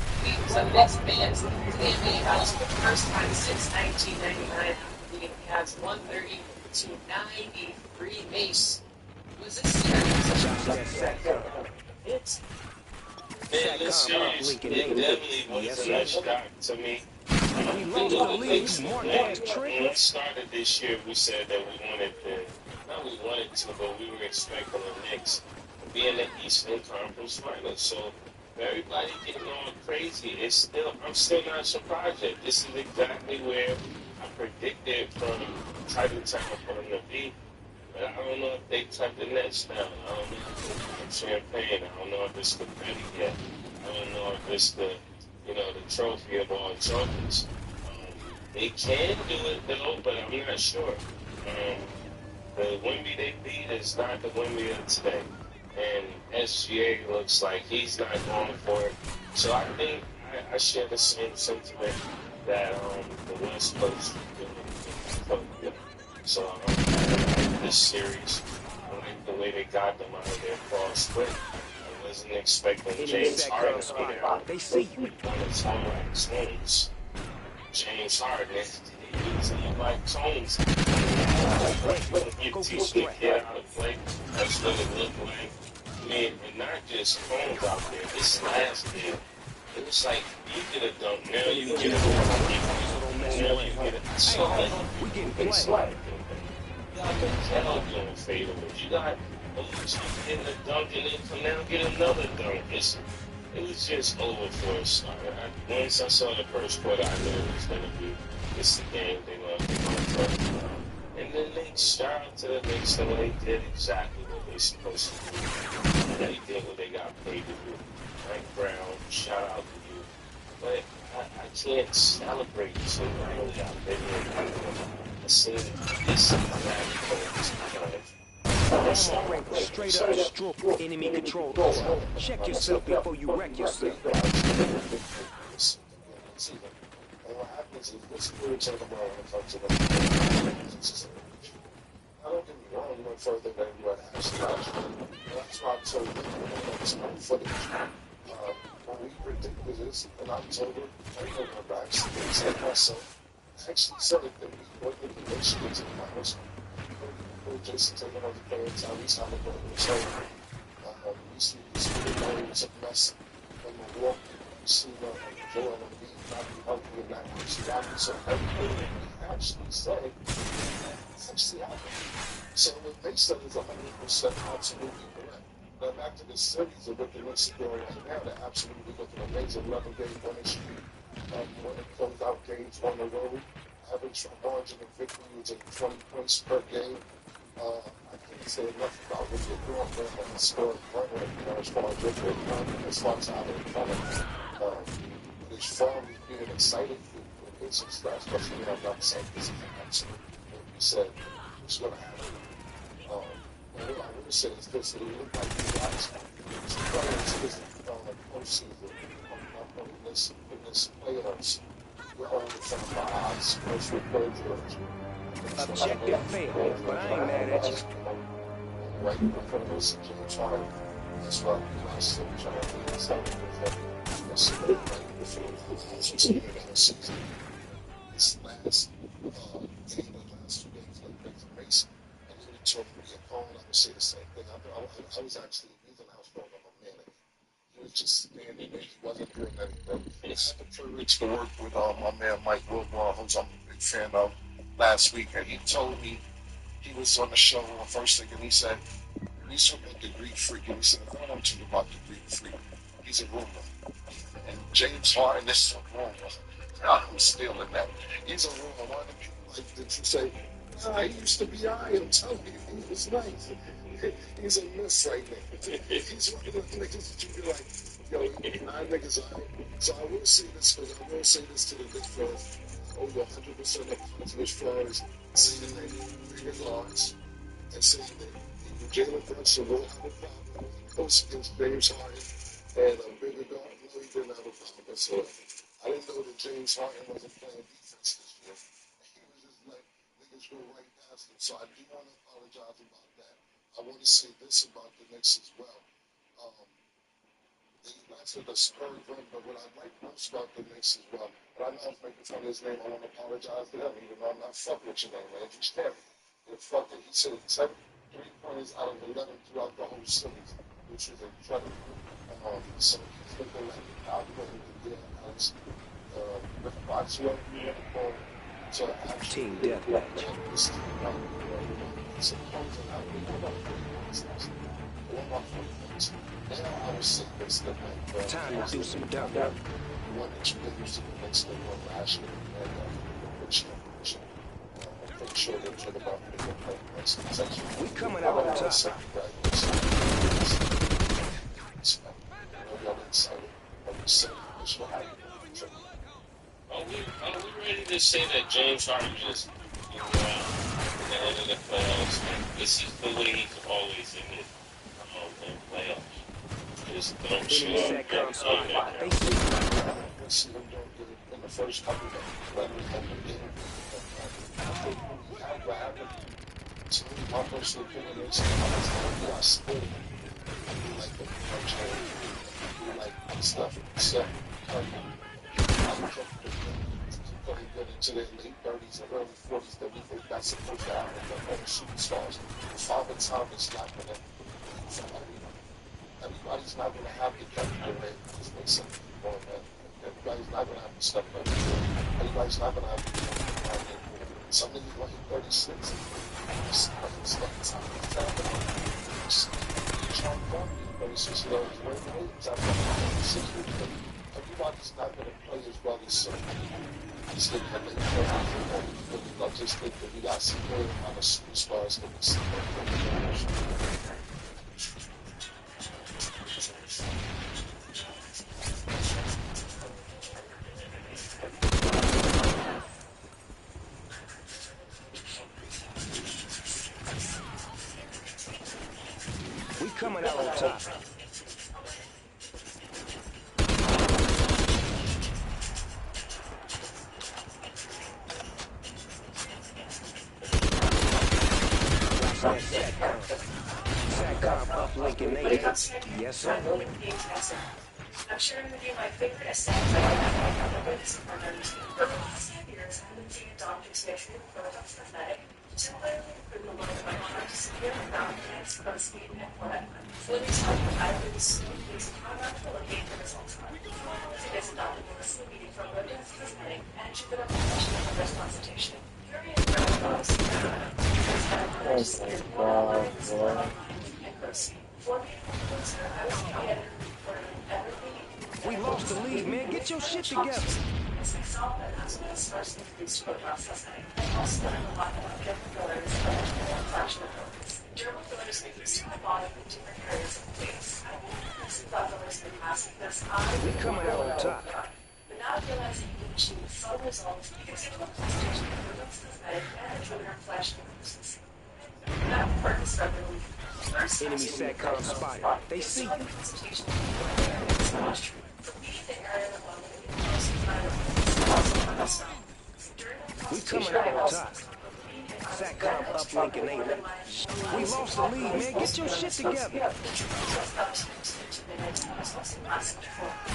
some next bands to the NBA House for the first time since 1999. He has 130 to 93 base. Was this series? It's Man, this series, it definitely was a shock to me. We lost the lead, you mark-ass When trick. we started this year, we said that we wanted to, but we were expecting the Knicks to be in the Eastern Conference Finals. So everybody getting on crazy. I'm still not surprised yet. This is exactly where I predicted from title time for them to be. But I don't know if they cut the Nets down. I don't know if it's champagne. I don't know if it's the petty yet. I don't know if it's the trophy of all trophies. They can do it though, but I'm not sure. The Wemby they beat is not the Wemby of today. And SGA looks like he's not going for it. So I think I share the same sentiment that the West Coast did. So this series, I like the way they got them out of their fall split. I wasn't expecting James Harden to be there. They see you. James Harden, see like Tones. Give TJ kid out of play. That's what it looked like. I mean, and not just Tones out there. This last kid, it was like you get a dunk, now you get a dunk. Now you get a so We getting it's played. like you got Kello doing fadeaways. You got Oluchi getting a dunk and then come down and get another dunk. It was just over for us. Once I saw the first quarter, I knew it was going to be this the game they're going to turn around. And then they shout out to the Knicks and they did exactly what they're supposed to do. They did what they got paid to do. Mike Brown, shout out to you. But I can't celebrate so early. I've been here. I've seen this Straight up stroke enemy control. Check yourself before you wreck yourself. And what happens is this weird take a ball and comes to the I don't get me wrong, you went further than what actually happened. That's why I told you, it's no footage. When we predicted this in October, I know my backstage and myself actually said it that we went into the nation into the finals. Jason taking over the players, Tyrese Halliburton was hurt. We see the game was a mess in Milwaukee. We see Joel Embiid not be healthy in that game. So everything we actually say actually happened. So what they said is 100% absolutely correct. Now back to the series of what the Knicks are doing right now, they're absolutely looking amazing. 11-game winning streak. When it comes out games on the road, average margin of victory is at 20 points per game. I can't say enough about what they're doing there on the score run rate, as far as what they're doing, as far as how they're coming. But as far as being excited for the Pacers, especially when I'm not saying this is absolutely what we said was going to happen. And what I will say is this, it looked like you guys, some players in the postseason, in this playoffs, we're all in front of our eyes, first with Paul George. Objective failed, but I ain't mad at you. Right in front of us, James Harden. That's why I still trying to do this out of that's right before the season. This last game, the last 2 games, like Victor Mason, and he would talk to me at home, and I would say the same thing. I was actually leaving the house going on my man. He was just standing there, he wasn't doing anything. It's a privilege to work with my man Mike Wilbur, who's I'm a big fan of. Last week, and he told me he was on the show on First Thing, and he said, he's talking about the Greek Freak, and he said, I don't want to talk about the Greek Freak. He's a rumor. And James Harden is a rumor. I'm stealing that. He's a rumor. One of the people like that you say, he used to be I'm telling you, he was nice. He's a mess right now. He's one of the niggas that you be like, yo, nine niggas are. So I will say this, because I will say this to the Knicks fans. Over 100% of positive as far as saying that bigger guards and saying that Jalen Brunson will have a problem close against James Harden and a bigger guard. No, he didn't have a problem whatsoever. I didn't know that James Harden wasn't playing defense this year. He was just like niggas go right past him. So I do want to apologize about that. I want to say this about the Knicks as well. They lasted a spurred run, but what I like most about the Knicks as well, and I know I'm making fun of his name, I want to apologize to him, even though I'm not fucking with your name, man. Just carry it. Fuck it. He said 7 3-pointers out of 11 throughout the whole series, which is incredible. So he's looking like an outgoing again as with Boxwell, to actually Team deathmatch. It's opposing out one of my friends. Now I was saying this that like Time to do some dirt. one that you get used to the next thing on last year and which I'm pretty sure they're talking about the play next section. We coming out on top. Are we ready to say that James Harden just at the end of the playoffs? This is the way he's always in it. In playoffs. Just don't show up. They see them doing good in the first couple of games, but I think we have to have it. So my personal opinion is I still like the first game. Like stuff. So I'm comfortable. get into their late 30s and early 40s, then we think that's supposed to happen. They're better superstars. Father Time is not going to be for everyone. Everybody's not going to have the Kevin Durant. Just make some more of that. Everybody's not going to have the Steph Curry. Everybody's not going to have the Kevin. Some niggas like 36. It's time. John Barkley, 36 years old. Wayne Williams, I think, 36 years old. Everybody's not going to play as well as some. I just think that they I just think that we got some great amount of superstars that we see. We coming out on top. Satcom uplink enabled. Yes, sir. I'm sharing with you my favorite aesthetics I've this apartment. For the last 5 years, I've been seeing a doctor to make Botox Cosmetic to temporarily improve the look of my arms, skin, brown hands, crow's feet, and forehead. So let me tell you, I've been so pleased with how natural looking the results are. To visit Dr. Melissa Meeting from Botox Cosmetic and Jupiter Professional for this consultation. You're in for a bonus. We lost the lead, man. Get your shit together. Dermal fillers make use of the body in different areas of the face. I thought fillers in the past because we coming out on top. But now I realize that you can achieve subtle results because of the consultation of Botox Cosmetic and Jupiter Flash Consistency. That purpose of relief. First, enemy Satcom spotted. They see you. Consultation is much true. For me, the area of the body that you most find we coming out on top. Satcom uplink enabled. We lost the lead, man. Get your shit together. You can start to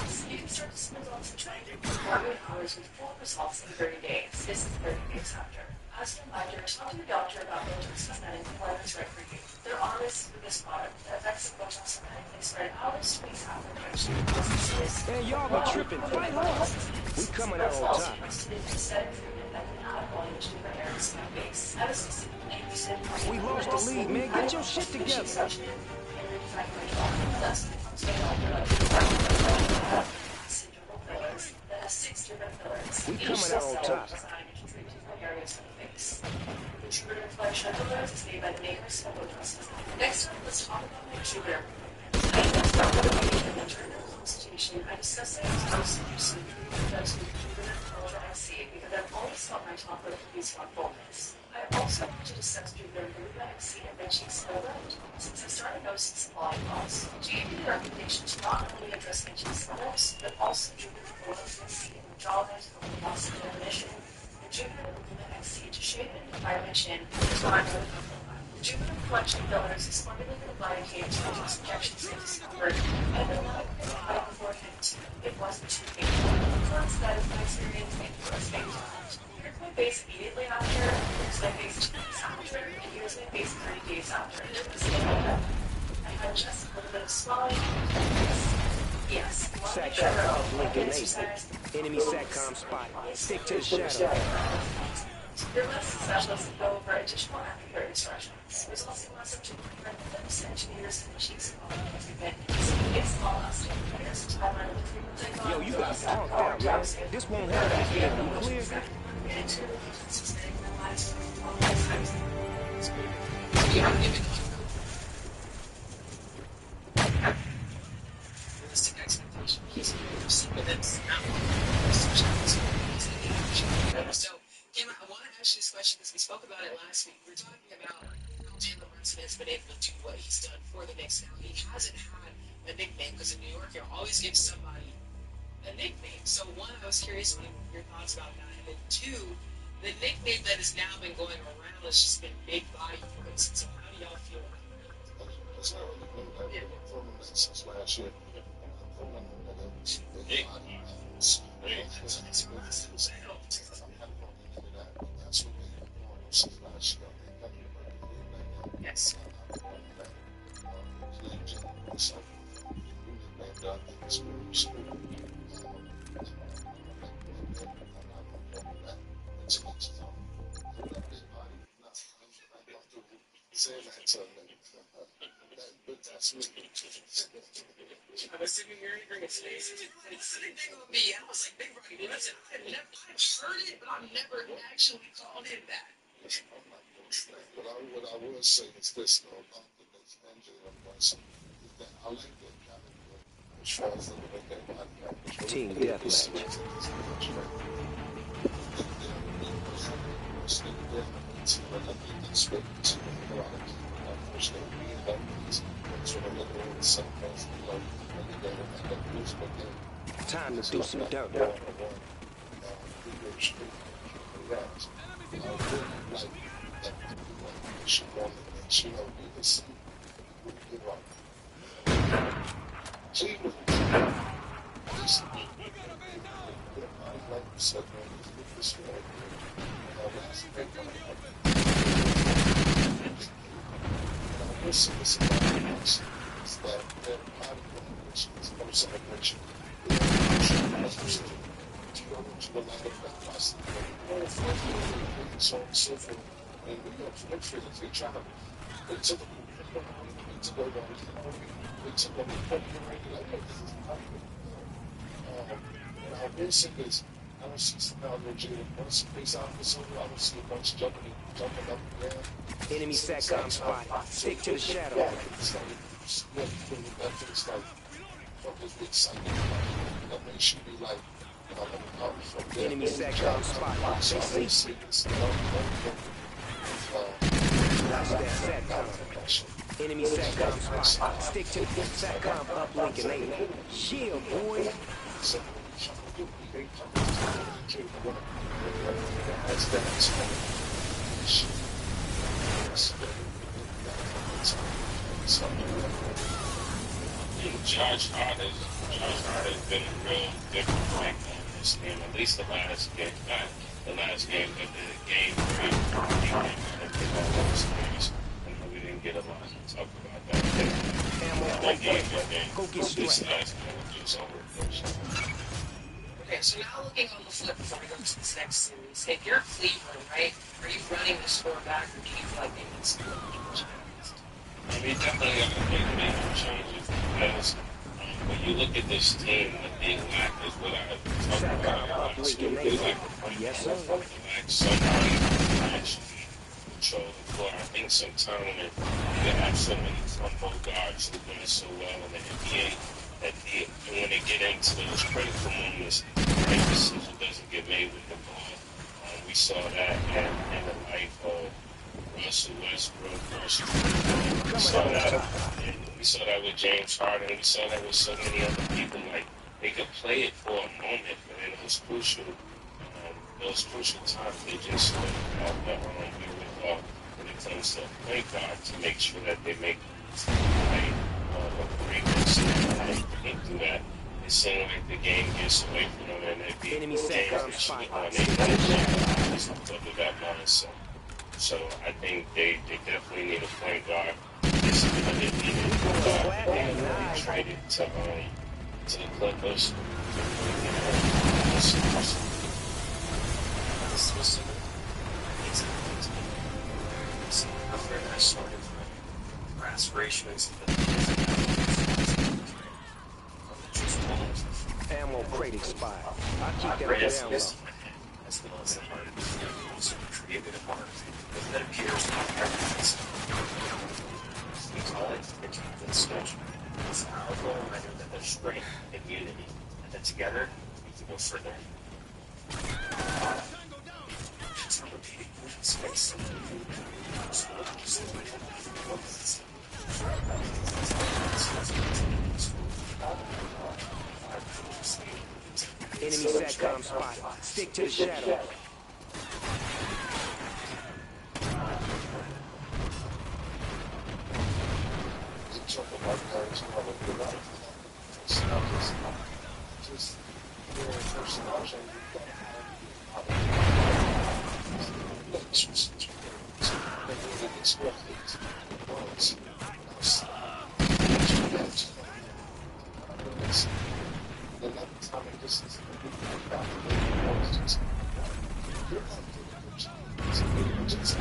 see results in 48 hours with full results in 30 days. This is 30 days after. As a reminder, talk to your doctor about Botox Cosmetic and whether it's right for you. There are risks with this product. The effects of Botox Cosmetic may spread hours, weeks after injection. Man, y'all be tripping. Fight hard. We coming out on top. We lost the lead, man. Get your shit together. We coming out on top. Next up, let's talk about my Jupiter. Consultation, I discussed it as Jupiter XC because I've always felt my top lip to be strong fullness. I also want to discuss Jupiter XC and my cheeks filled out since I started noticing some body loss. She gave me the recommendation to not only address my cheeks and lips, but also Jupiter XC and the jawline for the loss of definition. The Jupiter XC to shape and define my chin is what I'm going to The Jupiter Collection Fillers is formulated by a cage to use injections into discomfort, and then allowed me to apply beforehand. It wasn't too painful. Once that is my experience, it was fantastic. Here's my face immediately after, here's my face 2 weeks after, and here's my face 30 days after. It was I had just a little bit of swelling. Yes. Satcom uplink enabled. Enemy Satcom spotted. Stick to the shadow. Your medicine specialist will go over additional accurate instructions. There's also lots of different lips, engineers, and cheeks involved in treatment. So it's all lasting. Here's a timeline of the treatment. Yo, you got punked out, man. This won't happen again. You clear? Realistic expectation. He's minutes. So, Kim, I want to ask you this question because we spoke about it last week. We were talking about how Jalen Brunson has been able to do what he's done for the Knicks now. He hasn't had a nickname because in New York, you always give somebody a nickname. So, one, I was curious what your thoughts about that. And then, two, the nickname that has now been going around has just been Big Body Brunson. So, how do y'all feel about that? That's not really good. I've been filming this since last year. Yes. I was sitting here and his face. It's sitting there on me. I was like, Big Rocky, listen, I've heard it, but I've never actually called him that. What I will say is this though about the Ninja and Russell is that I like that kind of as far as looking at that body language. Team deathmatch. Time to do some dirt. I don't see some legit once face out this over. I don't see a bunch jumping up and down. Enemy SATCOM spotted. Stick to the shadow. It's like, it's like, fuck this big sight. That man should be like, enemy SATCOM spotted. So I don't see this. That's that SATCOM. Enemy SATCOM spotted. Stick to the SATCOM uplink and they shield, boy. Josh Hart has been a real different factor in this game. At least the last game, not the last game, but the game where he came out and did all those things. And we didn't get a lot to talk about that. That game, Go get this last game was over. Okay, so now looking on the flip before we go to this next series, if you're Cleveland, right, are you running the score back or do you feel like they need some changes? I mean, definitely got to make changes because when you look at this team, what they lack is what I talked about. They lack somebody who actually control the floor. I think sometimes when you have so many combo guards who do it so well in the NBA, that when they get into those critical moments, the right decision doesn't get made with the ball. We saw that in the life of Russell Westbrook versus we saw that with James Harden. We saw that with so many other people. Like they could play it for a moment, but in those crucial times, they just have their own wherewithal when it comes to point guard to make sure that they make the right agreements. They can't do that. It seems like the game gets away from them, and it be games that should be on. They just under that mindset. So I think they definitely need a point guard. This is what they needed. They traded to the Clippers. This was where that started from. Our aspirations. Ammo crate expired. I'll keep that down. As well as the heart of created a heart that appears to have everything. We call it the Captain Switch. It's our goal rather than their strength and unity, and that together we can go further. It's not repeating space. Enemy SATCOM spotted. Stick to the shadow. score 18 points. The next time it just is back to the points, just you're not getting a chance.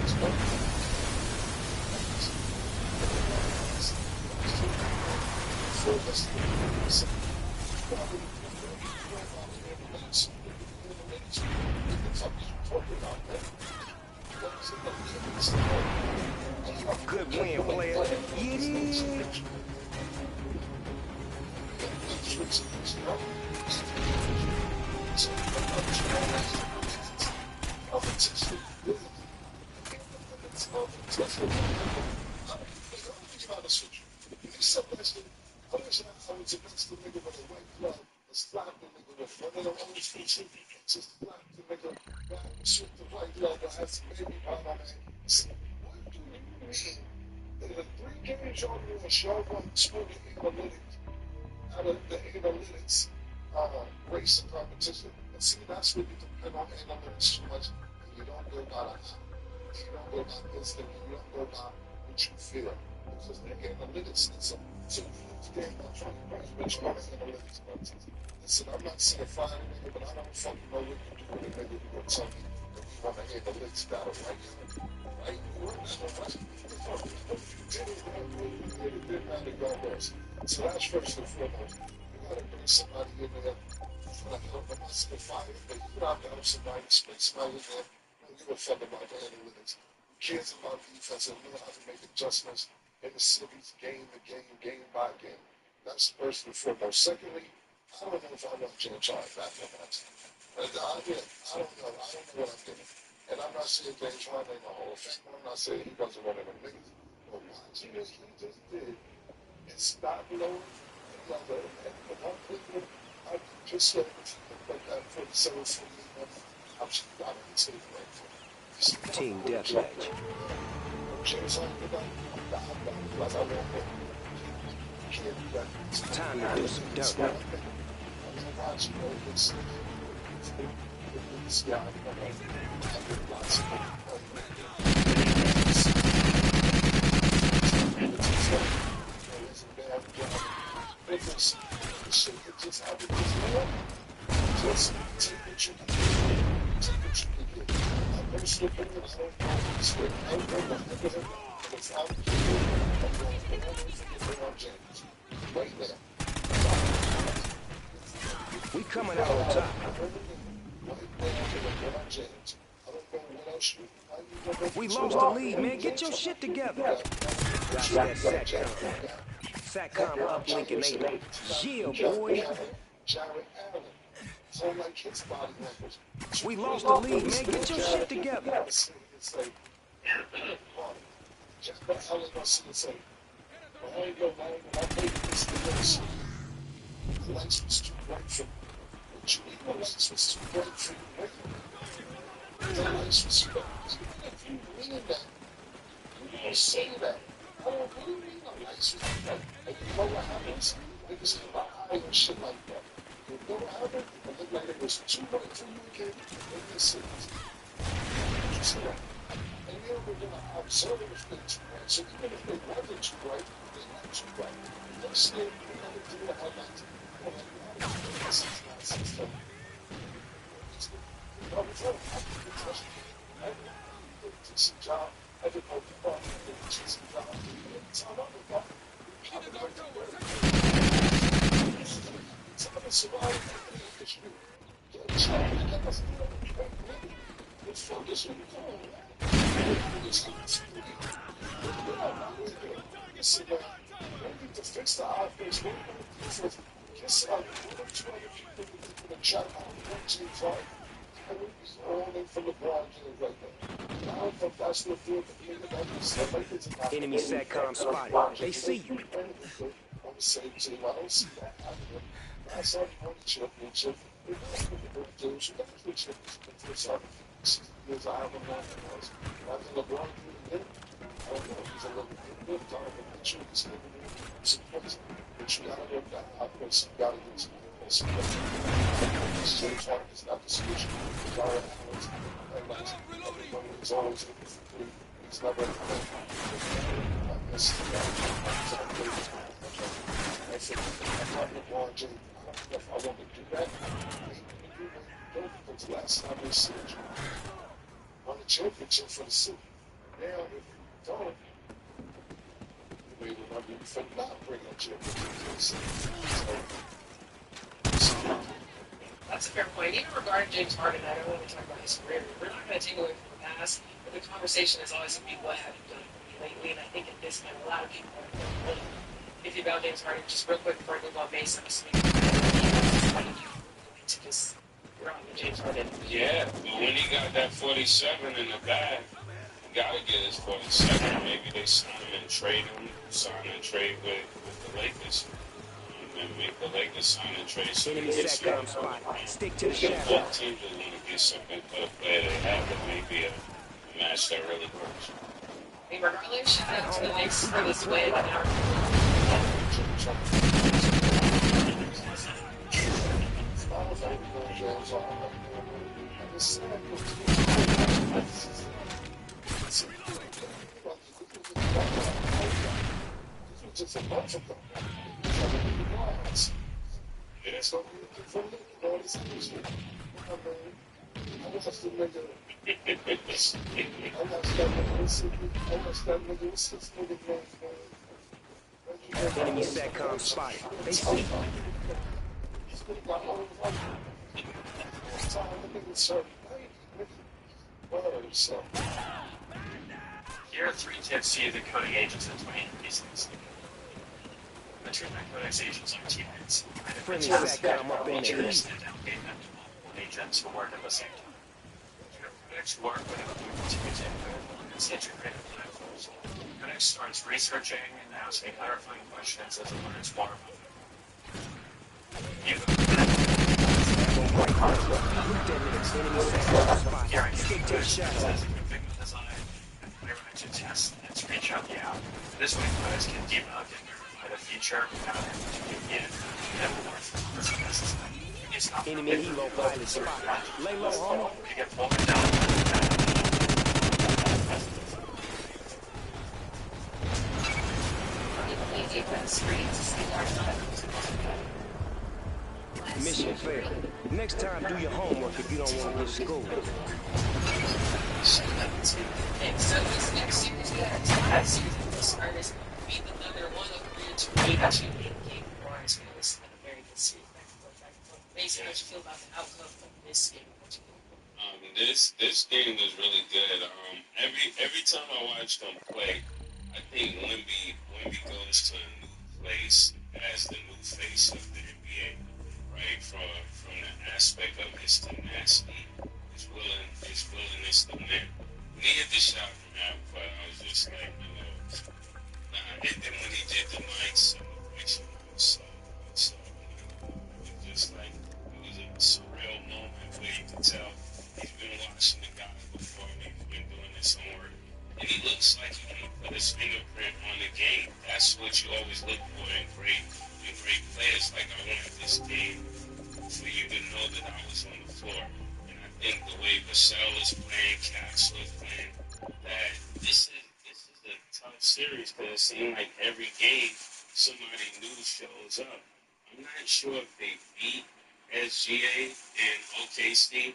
Just Good win, player. Yeah. Out of the analytics race and competition. And see, that's where you depend on analytics too much, and you don't go by the eye. You don't go by instinct, and you don't go by what you feel. Because the analytics is a game I'm trying to bring which kind of analytics contest. Listen, I'm not saying fire a nigga, but I don't fucking know what to do with a nigga who gonna tell me that we want to analytics battle right now. Right? You weren't that right. It didn't matter regardless. So that's first and foremost. You gotta bring somebody in there for the help. I'm not saying fire, but you gotta help somebody, split somebody in there. Don't give a fuck about the analytics. Who cares about defense and know how to make adjustments in the series, game to game, game by game. That's first and foremost. Secondly, I don't know if I want Jim Charles back on that team. I don't know. I don't know what I'm getting. And I'm not saying James Harden ain't a Hall of Famer. I'm not saying he wasn't one of them niggas. But watching this, he just did. And stop low. And I'm thinking, I just said like that 47 for me. I'm just not going to take right for it. Team deathmatch. James Harden, like I want him. Time to do some dirt. We coming out on top. We lost the lead, man. Get your shit together. That's that SATCOM. SATCOM uplinking ain't. Yeah, boy. We lost the lead, man. Get your shit together. The lights was too bright for me. The lights was too bright for you. The lights was too bright. If you mean that, you don't say that. I don't really mean the lights was too bright. And you know what happens? Niggas have an eye and shit like that. You know what happened? It looked like it was too bright for you again. And you say this. You see that? And you're going to observe if they're too bright. So even if they wasn't too bright, they're not too bright. Let's say you never do the highlights. To fix the offense, Yes, I'm going to other people in the chat. I'm James Harden. And he's all in for LeBron James right there. I don't think that's what they're doing. Enemy SATCOM spotted. They see you. On the same team, I don't see that happening. That's how you won the championship. We're going to the games. You got to the championship for the 6 years. I haven't won it once. After LeBron did it, I don't know. He's a little bit good time. I'm not sure he's going to do some points. But you gotta work that offense, you gotta do some defense. James Harden is not the solution. Jared Allen's everybody's always looking for three. He's It's not going to happen. I said, I'm not with Warren G. I don't know if I want to do that. Because last time they said you won the championship for the city. Now, if you don't, you may remember you for not bringing a championship for the city. So, That's a fair point. Even regarding James Harden, I don't want to talk about his career. We're not going to take away from the past, but the conversation is always going to be what have you done for me lately. And I think at this time, a lot of people are really iffy about James Harden. Just real quick before I move on, Mason, to just we're on the James Harden. Yeah, but when he got that 47 in the bag, he got to get his 47. Maybe they sign him and trade him, sign and trade with the Lakers. And make the Lakers sign and trade so Enemy they get SATCOM spot. Stick to the shadow. both teams are going to get something for the player they have that may be a match that really works. I mean, regardless, shout out to the Knicks for this win. Just a bunch of them. Yeah, that's what we're looking for. You know, this industry. I mean, I was just a nigga. I'm not studying this. I'm not studying this. This nigga, man. Enemy SATCOM spot. They see. Here are 3 tips to the coding agents in 20 pieces. The treatment codex agents are teammates. Friendly SATCOM up in the east. And allocate them to multiple agents who work at the same time. Codex work with continuous input and centric creative platforms. Codex starts researching and asking clarifying questions as it learns more about them. Stick to the shadow. Test and screenshot the app. This way, players can debug and verify the feature without having to begin and more for necessary. It's not Enemy helo pilot spot. Lay low, homie. You get pulled down. Mission failed. Next time, do your homework if you don't want to get schooled. And so this next series, we got a tie series with the starters. Beat another one of 3 to 8 game wars. This is a very good series. Mason, how do you feel about the outcome of this game? This game was really good. Every time I watch them play, I think Wemby goes to a new place as the new face of the NBA, right? From the aspect of his tenacity, his willingness to win. He hit the shot from half, but I was just like, and then when he did the night celebration, it was just like, it was a surreal moment where you could tell he's been watching the guy before and he's been doing his homework. And he looks like he can put his fingerprint on the game. That's what you always look for in great players. Like, I wanted this game for you to know that I was on the floor. And I think the way Vassell is playing, Castle is playing, that this is a tough series because it seems like every game somebody new shows up. I'm not sure if they beat SGA and OKC,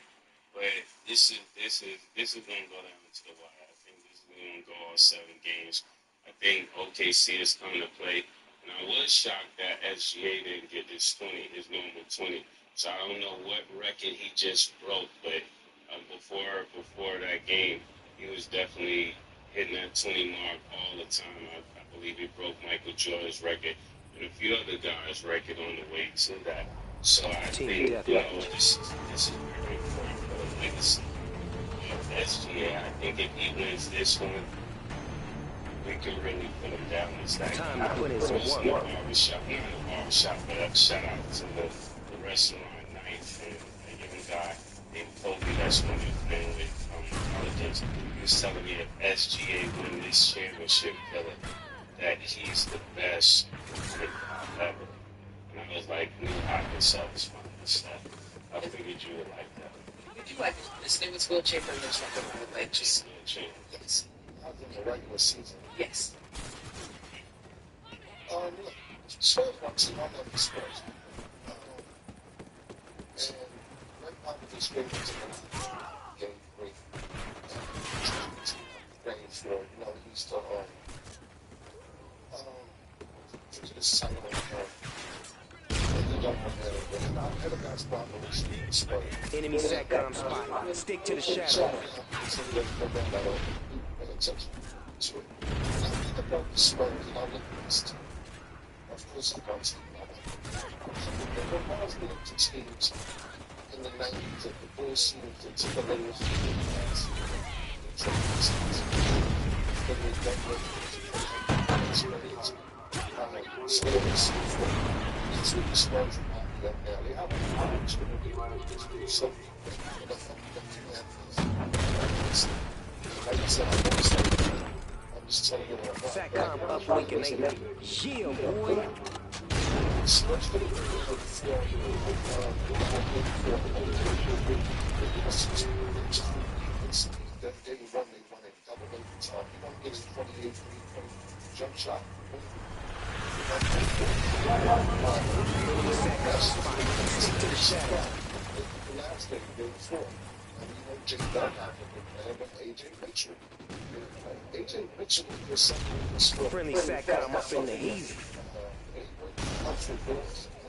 but this is going to go down to the wire. I think this is going to go all 7 games. I think OKC is coming to play, and I was shocked that SGA didn't get his normal 20. So I don't know what record he just broke, but before that game, he was definitely hitting that 20 mark all the time. I believe he broke Michael Jordan's record and a few other guys' record on the way to that. So I think this is very important for the legacy of SGA. I think if he wins this one, we can really put him down as that time to put in some work. Not a barbershop, but shout out to the restaurant Knife and a young guy named Kobe that's going to be playing with Pelicans. He was telling me if SGA win this championship, that he's the best ever. And I was like, I can satisfy myself. I figured you would like that. Would you like this name is Will Chamberlain's record, by the way? Just yes. I in the regular season. Yes. Look, Spurs want to know that Spurs. And right now, with these favorites in the game, great. Range for, you know, he's the, to the side of Enemy SATCOM spot. Stick to the shadow. Of course, I don't see it reminds me of the teams in the 90s that the Bulls seemed to take a little SATCOM uplink enable. Yeah, boy. Jump shot. Enemy SATCOM spot. Stick to the shadow. The last thing, game 4. And you know, Jay Dunn out there, but AJ Mitchell. AJ Mitchell was something in the score. Friendly SATCOM up in the heat.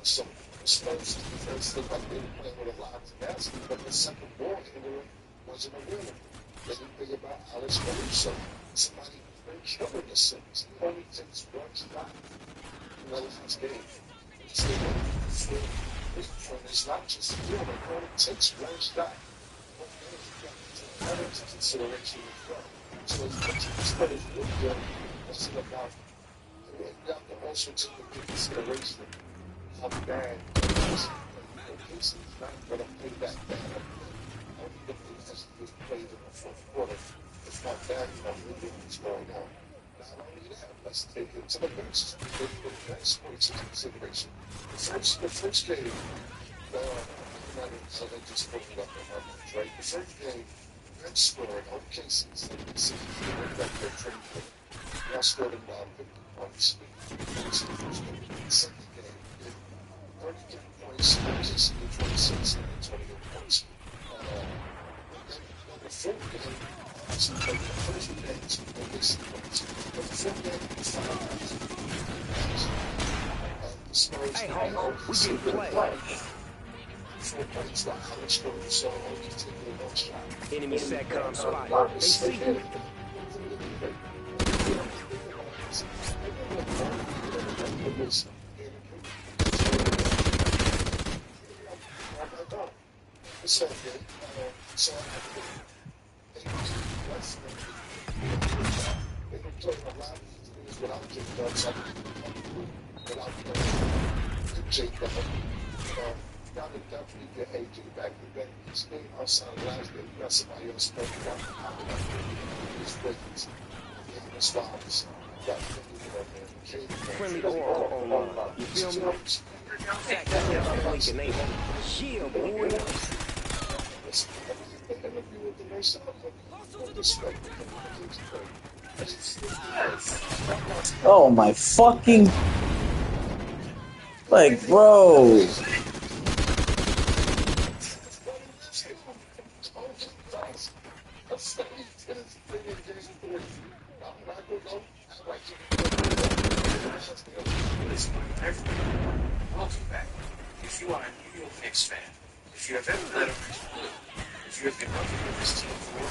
So Spurs defense looked like they were playing with a lot of tenacity, but the second ball handler wasn't a winner. Then you think about Alex Caruso, somebody who's been killing the Suns. He only takes one shot in the last game. It's not just skill, it only takes one shot. That into consideration as well. So as much as Spurs look good, it's about you have to also take into consideration how bad Casey's not going to play that bad. I don't think he has to play in the fourth quarter. It's not bad enough to get what's going on. Not only that, let's take it to the bench. Take the bench points into consideration. The first game, so they just put it up in my notes, right? The first game, bench scored on Casey's. They went back there training for it. Y'all scored about 50 points. The second game, 33 points, Casey 26 and 28 points. The fourth game, so the first game, Casey points. But the fourth game, 5 the Spurs, hey, homo, we can play. 4 points, like how much scored, so he's taking one shot. Enemy SATCOM spot. They see you. So good. So they can play a lot of things without getting done something. Without Jake Dunn. Now they definitely get AJ back to back. He's been outside last game. You got somebody else playing one. He's Wiggins. His fathers. Friendly aura on you feel me? SATCOM uplink enable. Yeah, boy. Oh my fucking, like, bro. Welcome back. If you are a New York Knicks fan, if you have ever led a if you have been working with this team for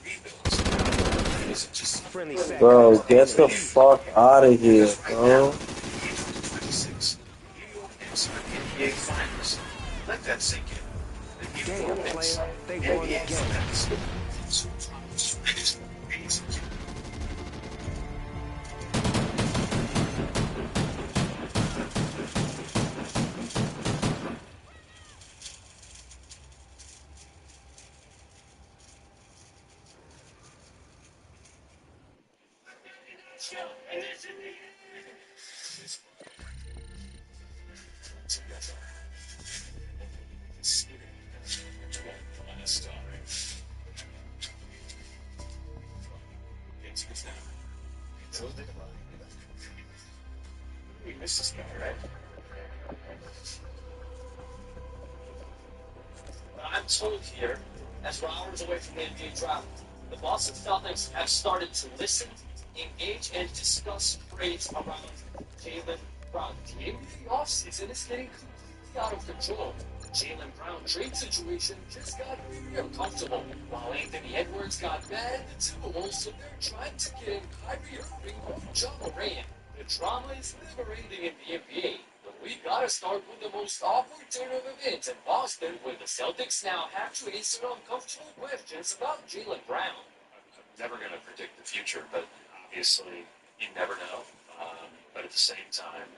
rebuilds, it isn't just Friendly SATCOM. Bro, get the fuck out of here, bro. 26. New York Knicks are the NBA Finals. Let that sink in. The New York Damn, Knicks, player, they won the NBA game. Finals. It's not. So think about it. We miss this guy, right? But I'm told here, as we're hours away from the NBA draft, the Boston Celtics have started to listen, engage, and discuss trades around Jaylen Brown. The NBA offseason is getting completely out of control. The Jaylen Brown trade situation just got very uncomfortable. While Anthony Edwards got mad at the Timberwolves, so they're trying to get in Kyrie Irving or Ja Morant. The drama is never ending in the NBA. But we gotta start with the most awkward turn of events in Boston, where the Celtics now have to answer uncomfortable questions about Jaylen Brown. I'm never going to predict the future, but obviously you never know. But at the same time,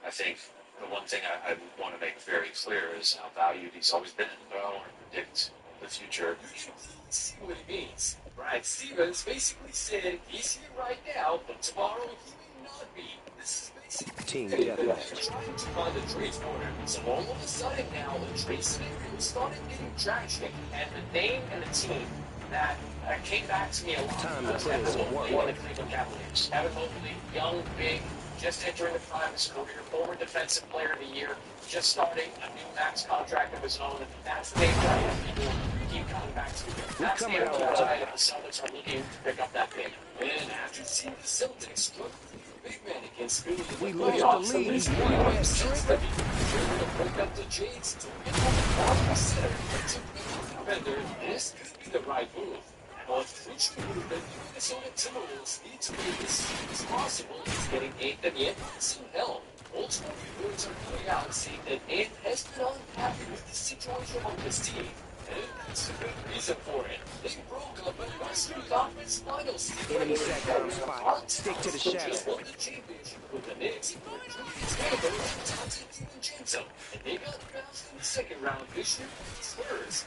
I think the one thing I want to make very clear is how valued he's always been. But I don't want to predict the future. You can clearly see what he means. Brad Stevens basically said he's here right now, but tomorrow he may not be. This is basically Team they're deathmatch. trying to find a trade for him. So all of a sudden now, the trade scenario started getting traction, and the name and the team that came back to me a lot Time to was put in Evan some Mobley work. and the Cleveland Cavaliers. Evan Mobley, young, big, just entering the prime of his career, former defensive player of the year, just starting a new max contract of his own. That's the name that people keep coming back to. That's the coming name out that on the Celtics are looking to pick up that pick. And after seeing the Celtics struggle with the big man against Philly, We lost the lead. One last trick. they're going to break up the Jades to win on the bottom center to pick up the defender. This could be the right move. But crucial move that the Minnesota Timberwolves need to make as soon as possible is getting Anthony Edwards some help. Multiple reports are coming out saying that Ant has been unhappy with the situation on his team. And that's a good reason for it. They broke up in the Western Conference Finals. Enemy SATCOM spot. Stick to the shadow. Just won the championship with the Knicks. Julius Randle and Dante DiVincenzo. And they got bounced in the second round this year with the Spurs.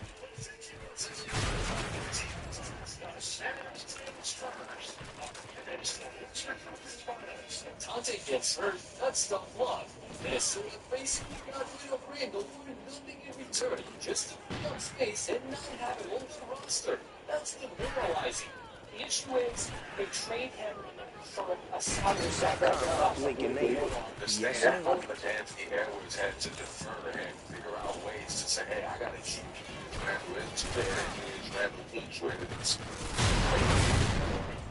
Dante gets hurt, that's tough luck. Minnesota basically got rid of Randall for nothing in return, just to free up space and not have him on the roster. That's demoralizing. The issue is, they trade him for a salary sacrifice. Lincoln Nate. Yes, sir. But Anthony Edwards had to defer and figure out ways to say, hey, I got to keep Randall into there. And Randall fluctuated.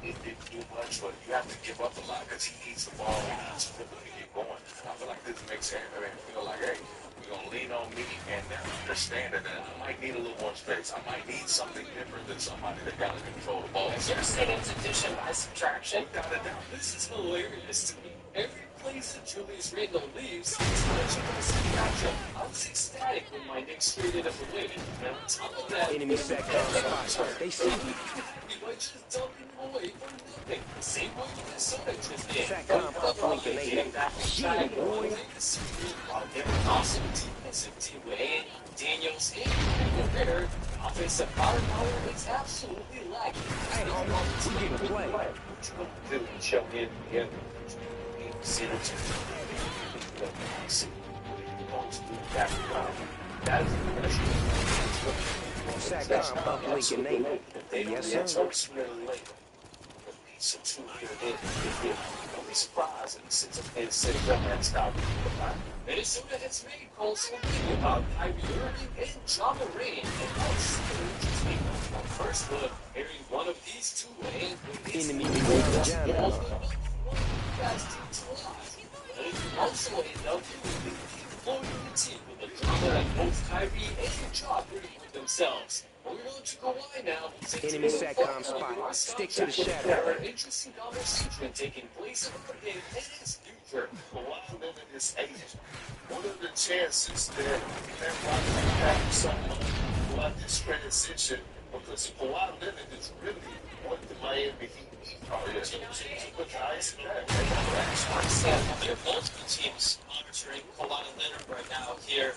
It didn't do much, but you have to give up a lot because he needs the ball to really get going. I feel like this makes everybody feel like, hey, we're going to lean on me and now understand that I might need a little more space. I might need something different than somebody that got to control the ball. You're saying it's addition by subtraction. Without a doubt. This is hilarious to me. Every place that Julius Randle leaves, it's addition by subtraction. I was ecstatic when my Knicks traded him away. And on top of that, Enemy SATCOM spot. They see me. by just dumping him away for nothing. The same way Minnesota just did. SATCOM up Lincoln Nate. Yeah, boy. Awesome defensive team with Andy Daniels and Gobert. Offensive firepower is absolutely lacking. Hey, homie, we getting play. Do and show in the end. That is the question. SATCOM up Lincoln Nate. Yes, sir. Some two here and then don't be surprised and since it's sitting up and stop. Minnesota has made calls already about Kyrie Irving and Ja Morant, and I'll see what interesting. On first look, hearing one of these two and Enemy Louisiana. guys team to live. But it can also end up with employing the team with a drama that both Kyrie and Ja bring with themselves. Moving on to Kawhi now. Enemy SATCOM spot. Stick to the shadow. An interesting conversation taking place for him and his future. Kawhi Leonard is aged. What are the chances that Kawhi can have someone throughout this transition? Because Kawhi Leonard is really what the Miami Heat. Oh, yeah. Put the ice in that. There are multiple teams monitoring Kawhi Leonard right now here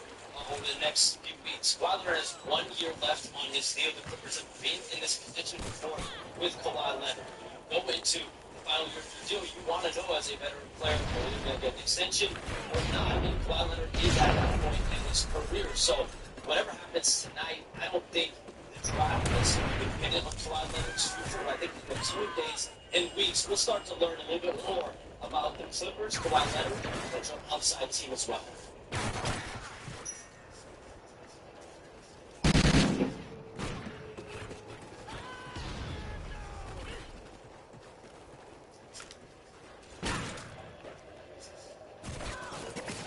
over the next few weeks. Kawhi Leonard has 1 year left on his deal. The Clippers have been in this position before with Kawhi Leonard. Go into the final year of your deal, you want to know as a veteran player whether you're going to get an extension or not. And Kawhi Leonard is at that point in his career. So whatever happens tonight, I don't think the draft is dependent on Kawhi Leonard's future. I think the ensuing days and weeks, we'll start to learn a little bit more about the Clippers, Kawhi Leonard, and the potential upside team as well.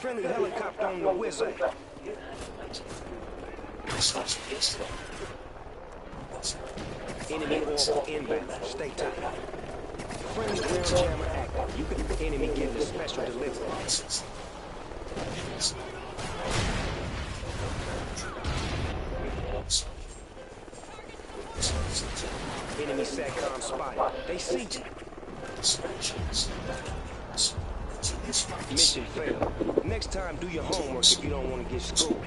Friendly helicopter on the Wizard. Enemy orbital inbound. Stay tight. Friendly ground jammer active. You can enemy getting a special delivery. Enemy SATCOM spotted. They see you. Mission failed. Next time, do your homework if you don't want to get schooled.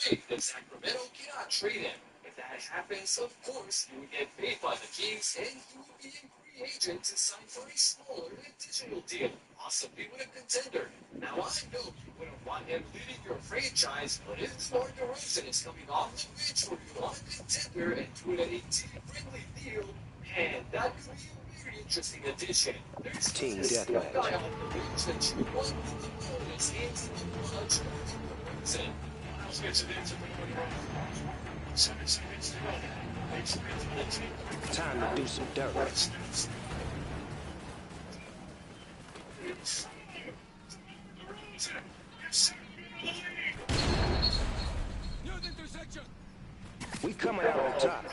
If Sacramento cannot trade him, if that happens, of course, he would get paid by the Kings and he would be a free agent to sign for a smaller additional deal, possibly with a contender. Now, I know you wouldn't want him leading your franchise, but if DeMar DeRozan is coming off the bench where you want a contender and doing a team-friendly deal, man, that could be a very interesting addition. There's Team this deathmatch. guy on the bench that you want with the bonus and to the clutch with DeRozan. Time to do some dirt. We coming out on top.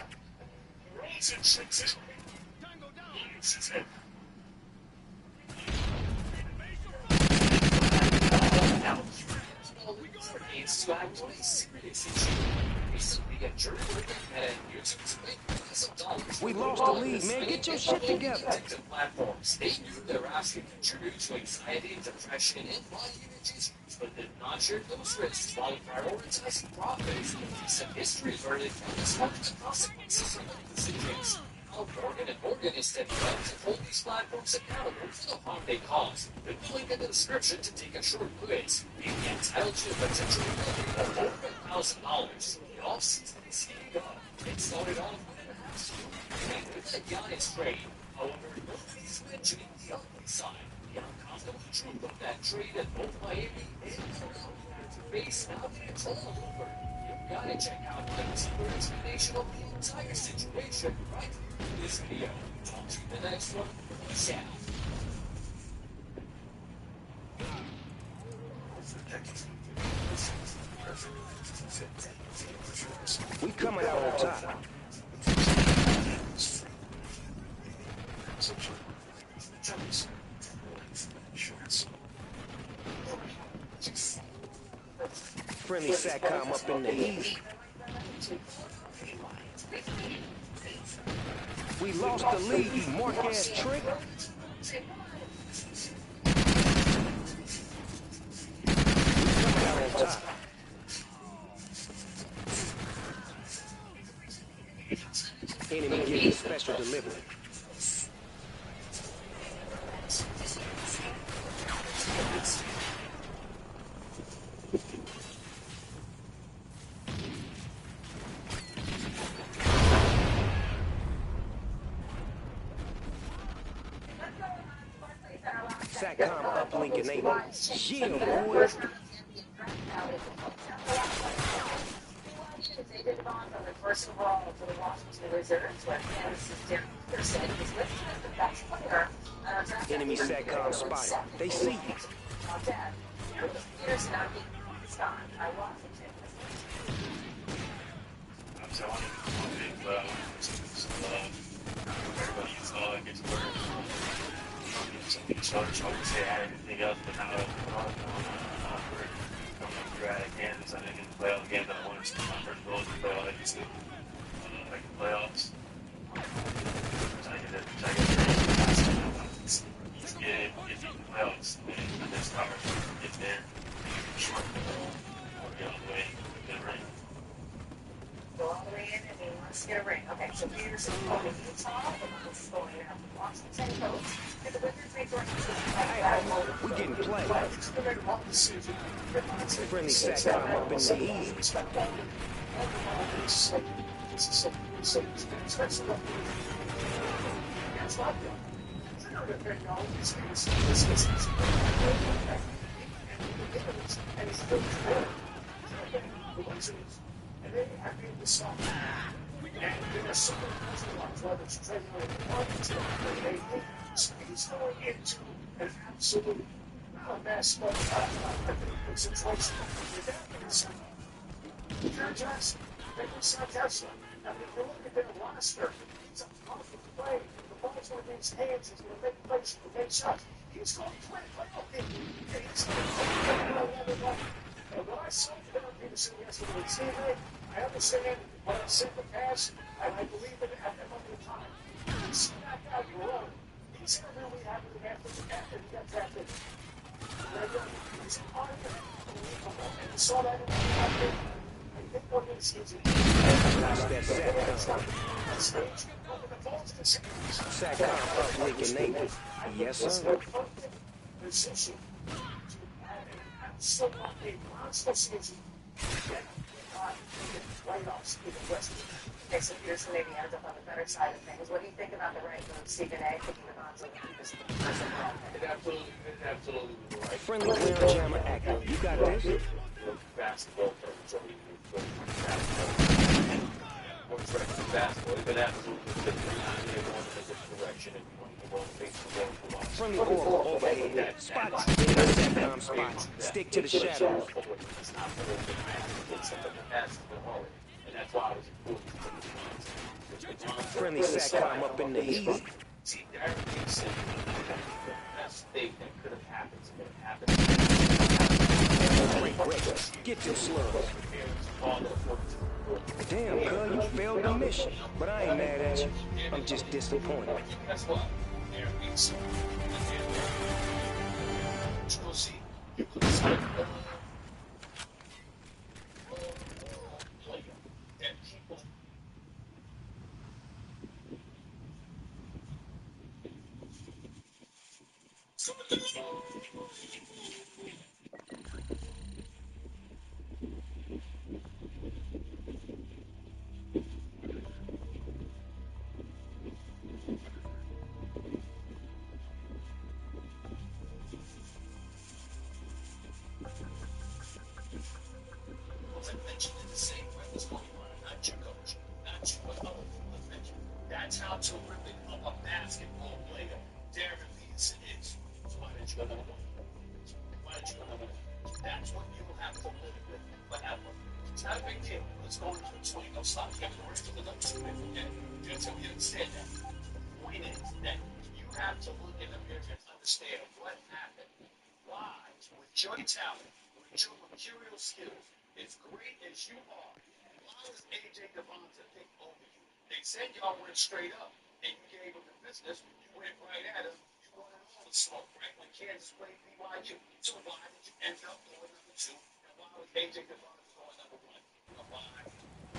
We lost the lead, man. Get your shit together. Platforms. They knew they were asking contribute to anxiety, depression, and body image issues, but did not share those risks while prioritizing profits. Recent history learned from this one the consequences of their decisions. How Morgan and Morgan is stepping up to hold these platforms accountable for the harm they cause. The link in the description to take a short quiz. Being entitled to a potential recovery of over $1,000. The off-season is heating up. It started off with an absolute with a Giannis trade. However, nobody's mentioning the ugly side. The uncomfortable truth of that trade at both Miami and Philadelphia to face now that it's all over. You've got to check out the deeper explanation of the entire situation right here in this video. Talk to you in the next one. Peace out. We coming out on top. Friendly SATCOM up in the east. We lost the lead, you mark-ass trick. We coming out on top. Enemy getting special delivery. SATCOM uplink enabled. Yeah, boy. They did on from the first overall for the Washington Reserves, where Kansas' Derek Peterson is listed as the best player. Enemy SATCOM spotted. They see you. Peterson not being Scott by Washington. I'm telling you, big love, everybody gets all that gets work. Some of each other trying to say I had anything else, but now we're at Kansas. I didn't get to play all the games that I wanted to. My first goal was to play all that used to. Like the playoffs. Try to get the playoffs. And then start get there. Short. Or get all the way. Get a ring. Go all the way in and he wants to get a ring. Okay, so Peterson going to Utah. The Bucks going to Washington Coast. And the Wizards make We getting played. Friendly SATCOM up in the east. And then I made the song. And there's so many people on it's training he's going into an absolute mess, but concentration. John Johnson, Sam Tesla. Now, if you look at their roster, he's a powerful play. The ball's going to his hands. He's going to make plays. He's going to make shots. He's going to play playoff game. He's going to play. And what I saw from Derek Peterson yesterday in TV, I understand what I said in the past, and I believe it at that moment in time. He's that guy you run. He's going to really have it after he got drafted. He's unbelievable. And you saw that in the market. I think what it is, he's SATCOM uplink enabled. Yes, sir. Position to have an absolutely monster season. Playoffs in the West. Okay, so Peterson maybe ends up on the better side of things. What do you think about the rank of Stephen A. Thinking the Bonds will keep his person It absolutely was right. Friendly ground jammer active. You got this? Basketball terms, I mean, what's right for basketball, even absolutely going in a different direction and you want to go on baseball. Friendly oral overhead. Spot. SATCOM spot. Stick to the shadows. And that's why I was important. Friendly SATCOM up in the heat. See, Derek Peterson, the best thing that could have happened is going to happen. Great. Get your slugs. Damn, cuz, you failed the mission. But I ain't mad at you. I'm just disappointed. Guess what? Derek Peterson. We'll see. You could have that people. That's how terrific of a basketball player Derek Peterson is. So why didn't you go number one? Why didn't you go number one? That's what you will have to live with forever. It's not a big deal. Let's go into it. So you don't stop getting the rest of the numbers. Okay? Until you understand that. The point is that you have to look in the mirror and understand what happened. Why? With your talent, with your mercurial skills, as great as you are, why was AJ Devonta pick over you? They said y'all went straight up, and you gave them the business. You went right at them. You wanted all the smoke, right? When Kansas played BYU. So why did you end up going number two? And why was AJ Devonta going number one? And why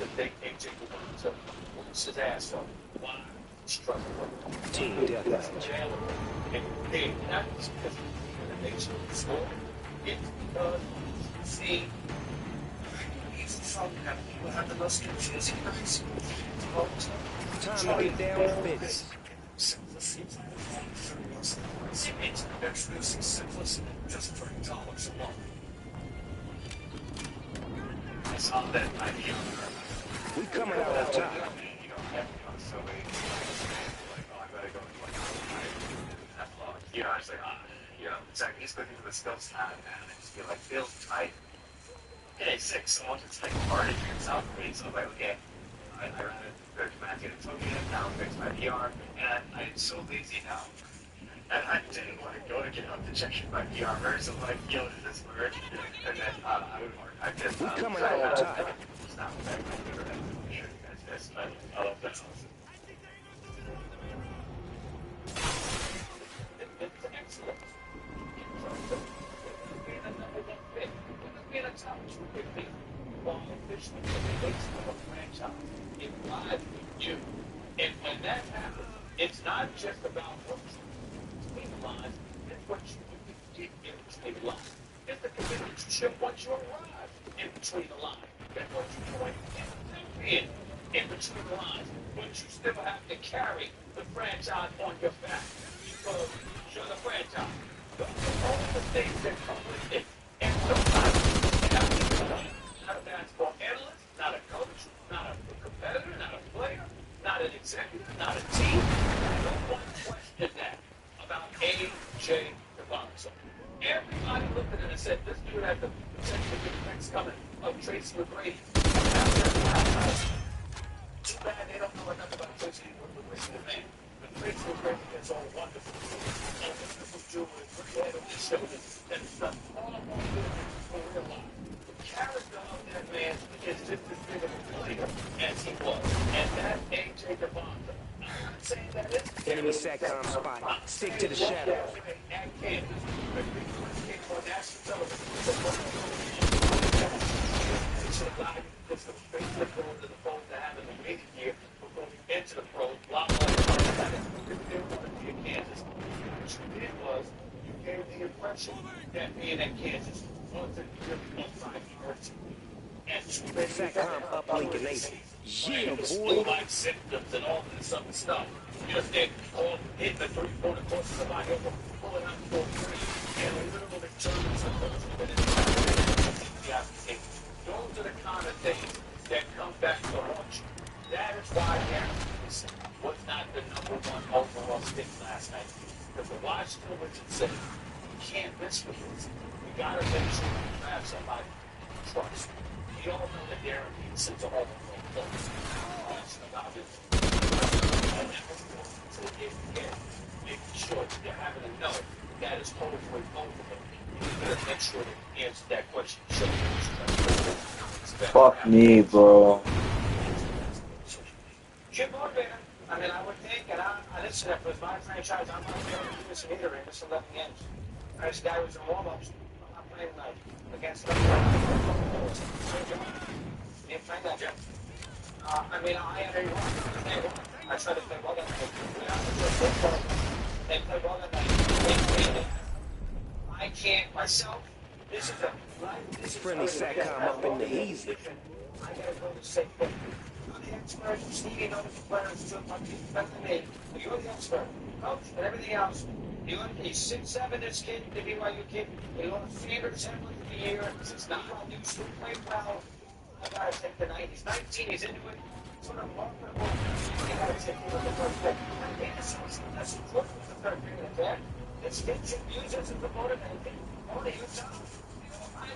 did they AJ Devonta lose his ass off? Why? Struggling. Team deathmatch. And they not just because of the nation of the score. It's because you see. People have the most confusing nights. Time to get down to business. It's introducing Syphilis just for $1 a month. I saw that idea. We coming out on top. You know, everything on so many like, oh, I better go and like, that vlog. You know, I was like, you know, it's like he's looking for the skills time, man. I just feel like feels tight. Okay, 6, someone just like party in South Korea, so I'm like, okay, I ran it, go to Matthew and told me to now fix my VR, and I'm so lazy now. And I didn't want to go to get up to check my VR first, so I'm like, yo, does this work? And then I would work. I did. We coming out on top. It's not very good. I'm sure you guys this, but I love that. It's excellent. Being a top 250 while officially in the base of a franchise, it lies with you. And when that happens, it's not just about what you do between the lines, it's what you do to get in between the lines. It's the commitment you show once you arrive in between the lines. That's what you're doing in between the lines. But you still have to carry the franchise on your back because you're the franchise. Those are all the things that come with it. And sometimes not a basketball analyst, not a coach, not a competitor, not a player, not an executive, not a team. No one questioned that about A.J. DeVonzo. Everybody looked at it and said, this dude has the potential to be the next coming of Tracy McGrady. Too bad they don't know enough about Tracy McGrady, man. But Tracy McGrady is all wonderful. And wonderful jewelry, put your head on your shoulders, and stuff all on for real life. Character of that man is just as big of a player as he was. And that's A.J. DeVonzo. I'm not saying that it's Enemy SATCOM spot. Stick to the shadow. At Kansas, but we came on national television. It's the straight flip over to the phone to have in the meeting here before we get to the pros. A lot more than they didn't want to be in Kansas. What you did was you gave the impression that being at Kansas wasn't really outside the earth. And SATCOM uplink enabled. Yeah, boy. boy. Like symptoms and all this other stuff. You just did hit the 3-4 courses of my elbow, pulling out 4-3, and literally turning some those are the kind of things that come back to haunt you. That is why Aaron Peterson was not the #1 overall pick last night. Because the Washington Wizards said, you can't miss with this. You got to make sure you have somebody you trust. You all know that Aaron Peterson's a overall player. Question about it. So again, making sure that you're having to know that is totally vulnerable. You better make sure that you answer that question. Fuck me, bro. Jim Motivator. I mean, I would think, and I listen to that, but my franchise, I'm not going to do this either in this 11 games. This guy was in warm-ups. I'm not playing against them. You ain't playing that, Jim. I mean, I am a I try to play well that night. They play well that night. I can't myself. This is a Friendly SATCOM up in the easy. I gotta go to safe thing. I'm the expert. Stevie knows the players too much better than me. You're the expert. Coach and everything else. He's 6'7", this kid, the BYU kid. He's one of the favorite samples of the year. It's not how you should play well. I gotta take the night. He's 19, he's into it. Sort of marketable. You gotta take him with the first pick. That's important with the third pick in the draft. This kid should use it as a motivation. Only Utah.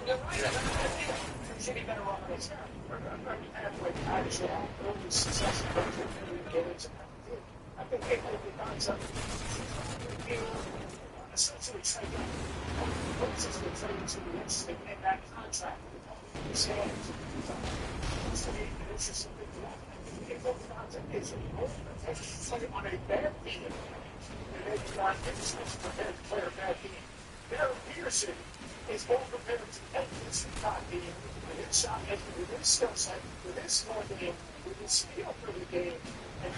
You're right. I'm should be better off on his hair. I actually have early success in the games. I think they will be on something. Essentially trading. Essentially trading to the next in that contract. His hands. So it's just a big one. If those contract is on a bad field, and they want to prepare to play a bad game. Darren Peterson is more prepared to take this shot game, with his shot making, with his skill set, with his score game, with his feel for the game, and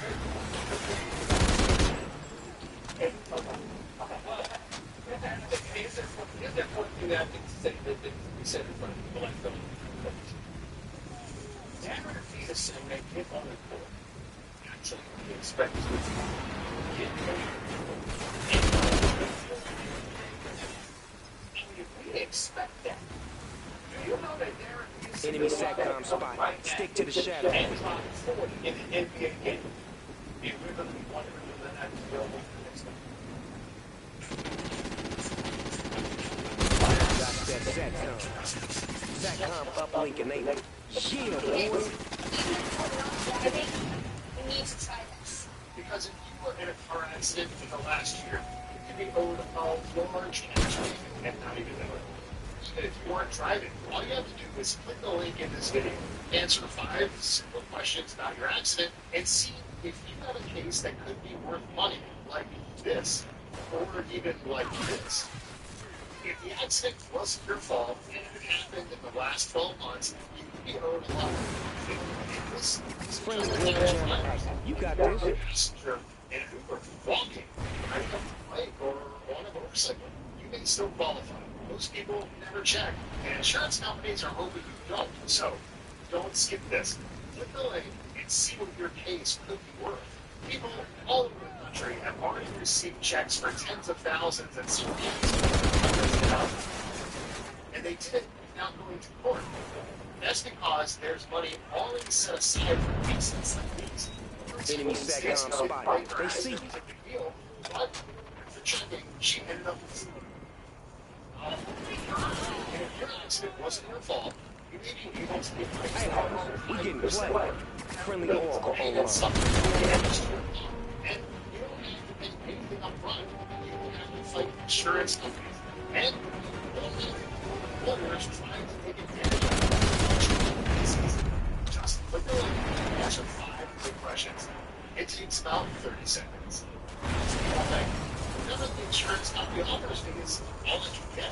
here's that one thing that I think we said in front of people like them. Darren Peterson may get on the court. Actually, we expect to get Enemy SATCOM spot. Stick to the shadow. And top 40 in the NBA game. If we're going to be wondering whether that is available for next time. Got that SATCOM. SATCOM uplink enabled. Yeah, boy. We need to try this. Because if you were in a car accident in the last year, you could be owed a large cash payment and not even know it. Even if you weren't driving, all you have to do is click the link in this video, answer 5 simple questions about your accident, and see if you have a case that could be worth money, like this, or even like this. If the accident wasn't your fault and it happened in the last 12 months, you could be owed a lot. If this is Friendly just a wheelchair active. You got this. passenger in an Uber walking, riding a bike or on a motorcycle, you may still qualify. Most people never check, and insurance companies are hoping you don't. So, don't skip this. Click the link and see what your case could be worth. People all over the country have already received checks for tens of thousands and some hundreds of thousands. And they did it without going to court. That's because there's money already set aside for cases like these. Enemy SATCOM spot. They see you. Deal, but for checking, she ended up with and if your accident wasn't your fault, you may be able to get Hey, we getting played. Friendly Oracle and online. something damage to your car. And you don't have to pay anything up front. You don't have to fight insurance companies. And you don't have to lawyers trying to take advantage of you. Just click the link and answer 5 quick questions. It takes about 30 seconds. None of the insurance company offers me is all that you get.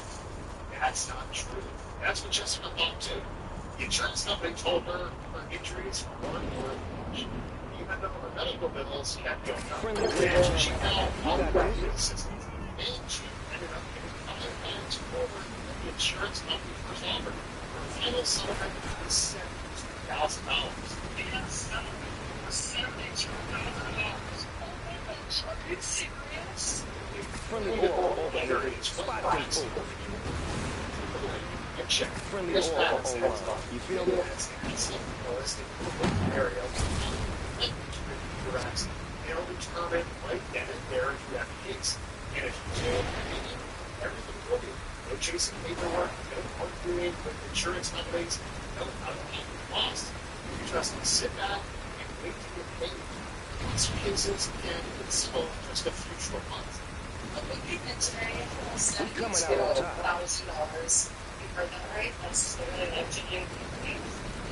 That's not true. That's what Jessica thought too. The insurance company told her her injuries weren't worth much, even though her medical bills kept going up. And she found all the assistance, and she ended up getting 5 times more than the insurance company first offered. Her final settlement was $72,000. Yes, $72,000. Are you serious? Friendly Oracle overhead. Spot control. Check. Friendly Oracle online. You feel me? They'll determine right then and there if you have a case. And if you do, everything will be. No chasing paperwork, no arguing with insurance companies, no out-of-pocket cost. You just sit back and wait to get paid. These cases can settle in just a few short months. Coming out on top. $1,000. You heard that right? That's really engineering.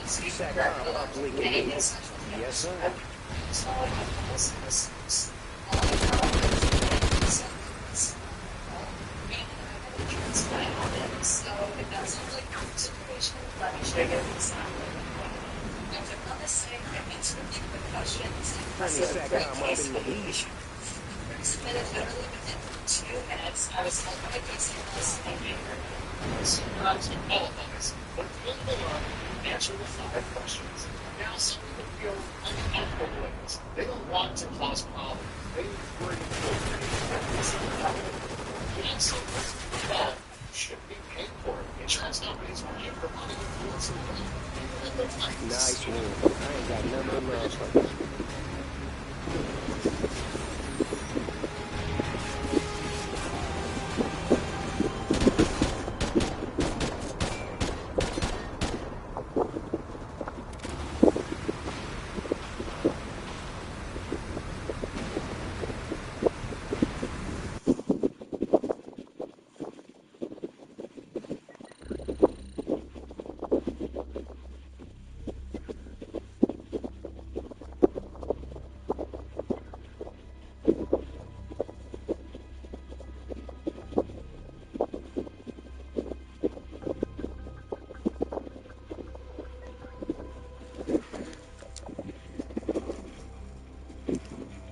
SATCOM uplink enabled. Yes, sir. So if that's not like consideration, let me show you this. I've done the same. I answered a few quick questions. Friendly SATCOM up in the heat. Submitted literally within 2 minutes. I was told by the case analyst and Sometimes you qualifies, but when they answer the 5 questions. Now some people feel uncomfortable with this. They don't want to cause problems. They worry about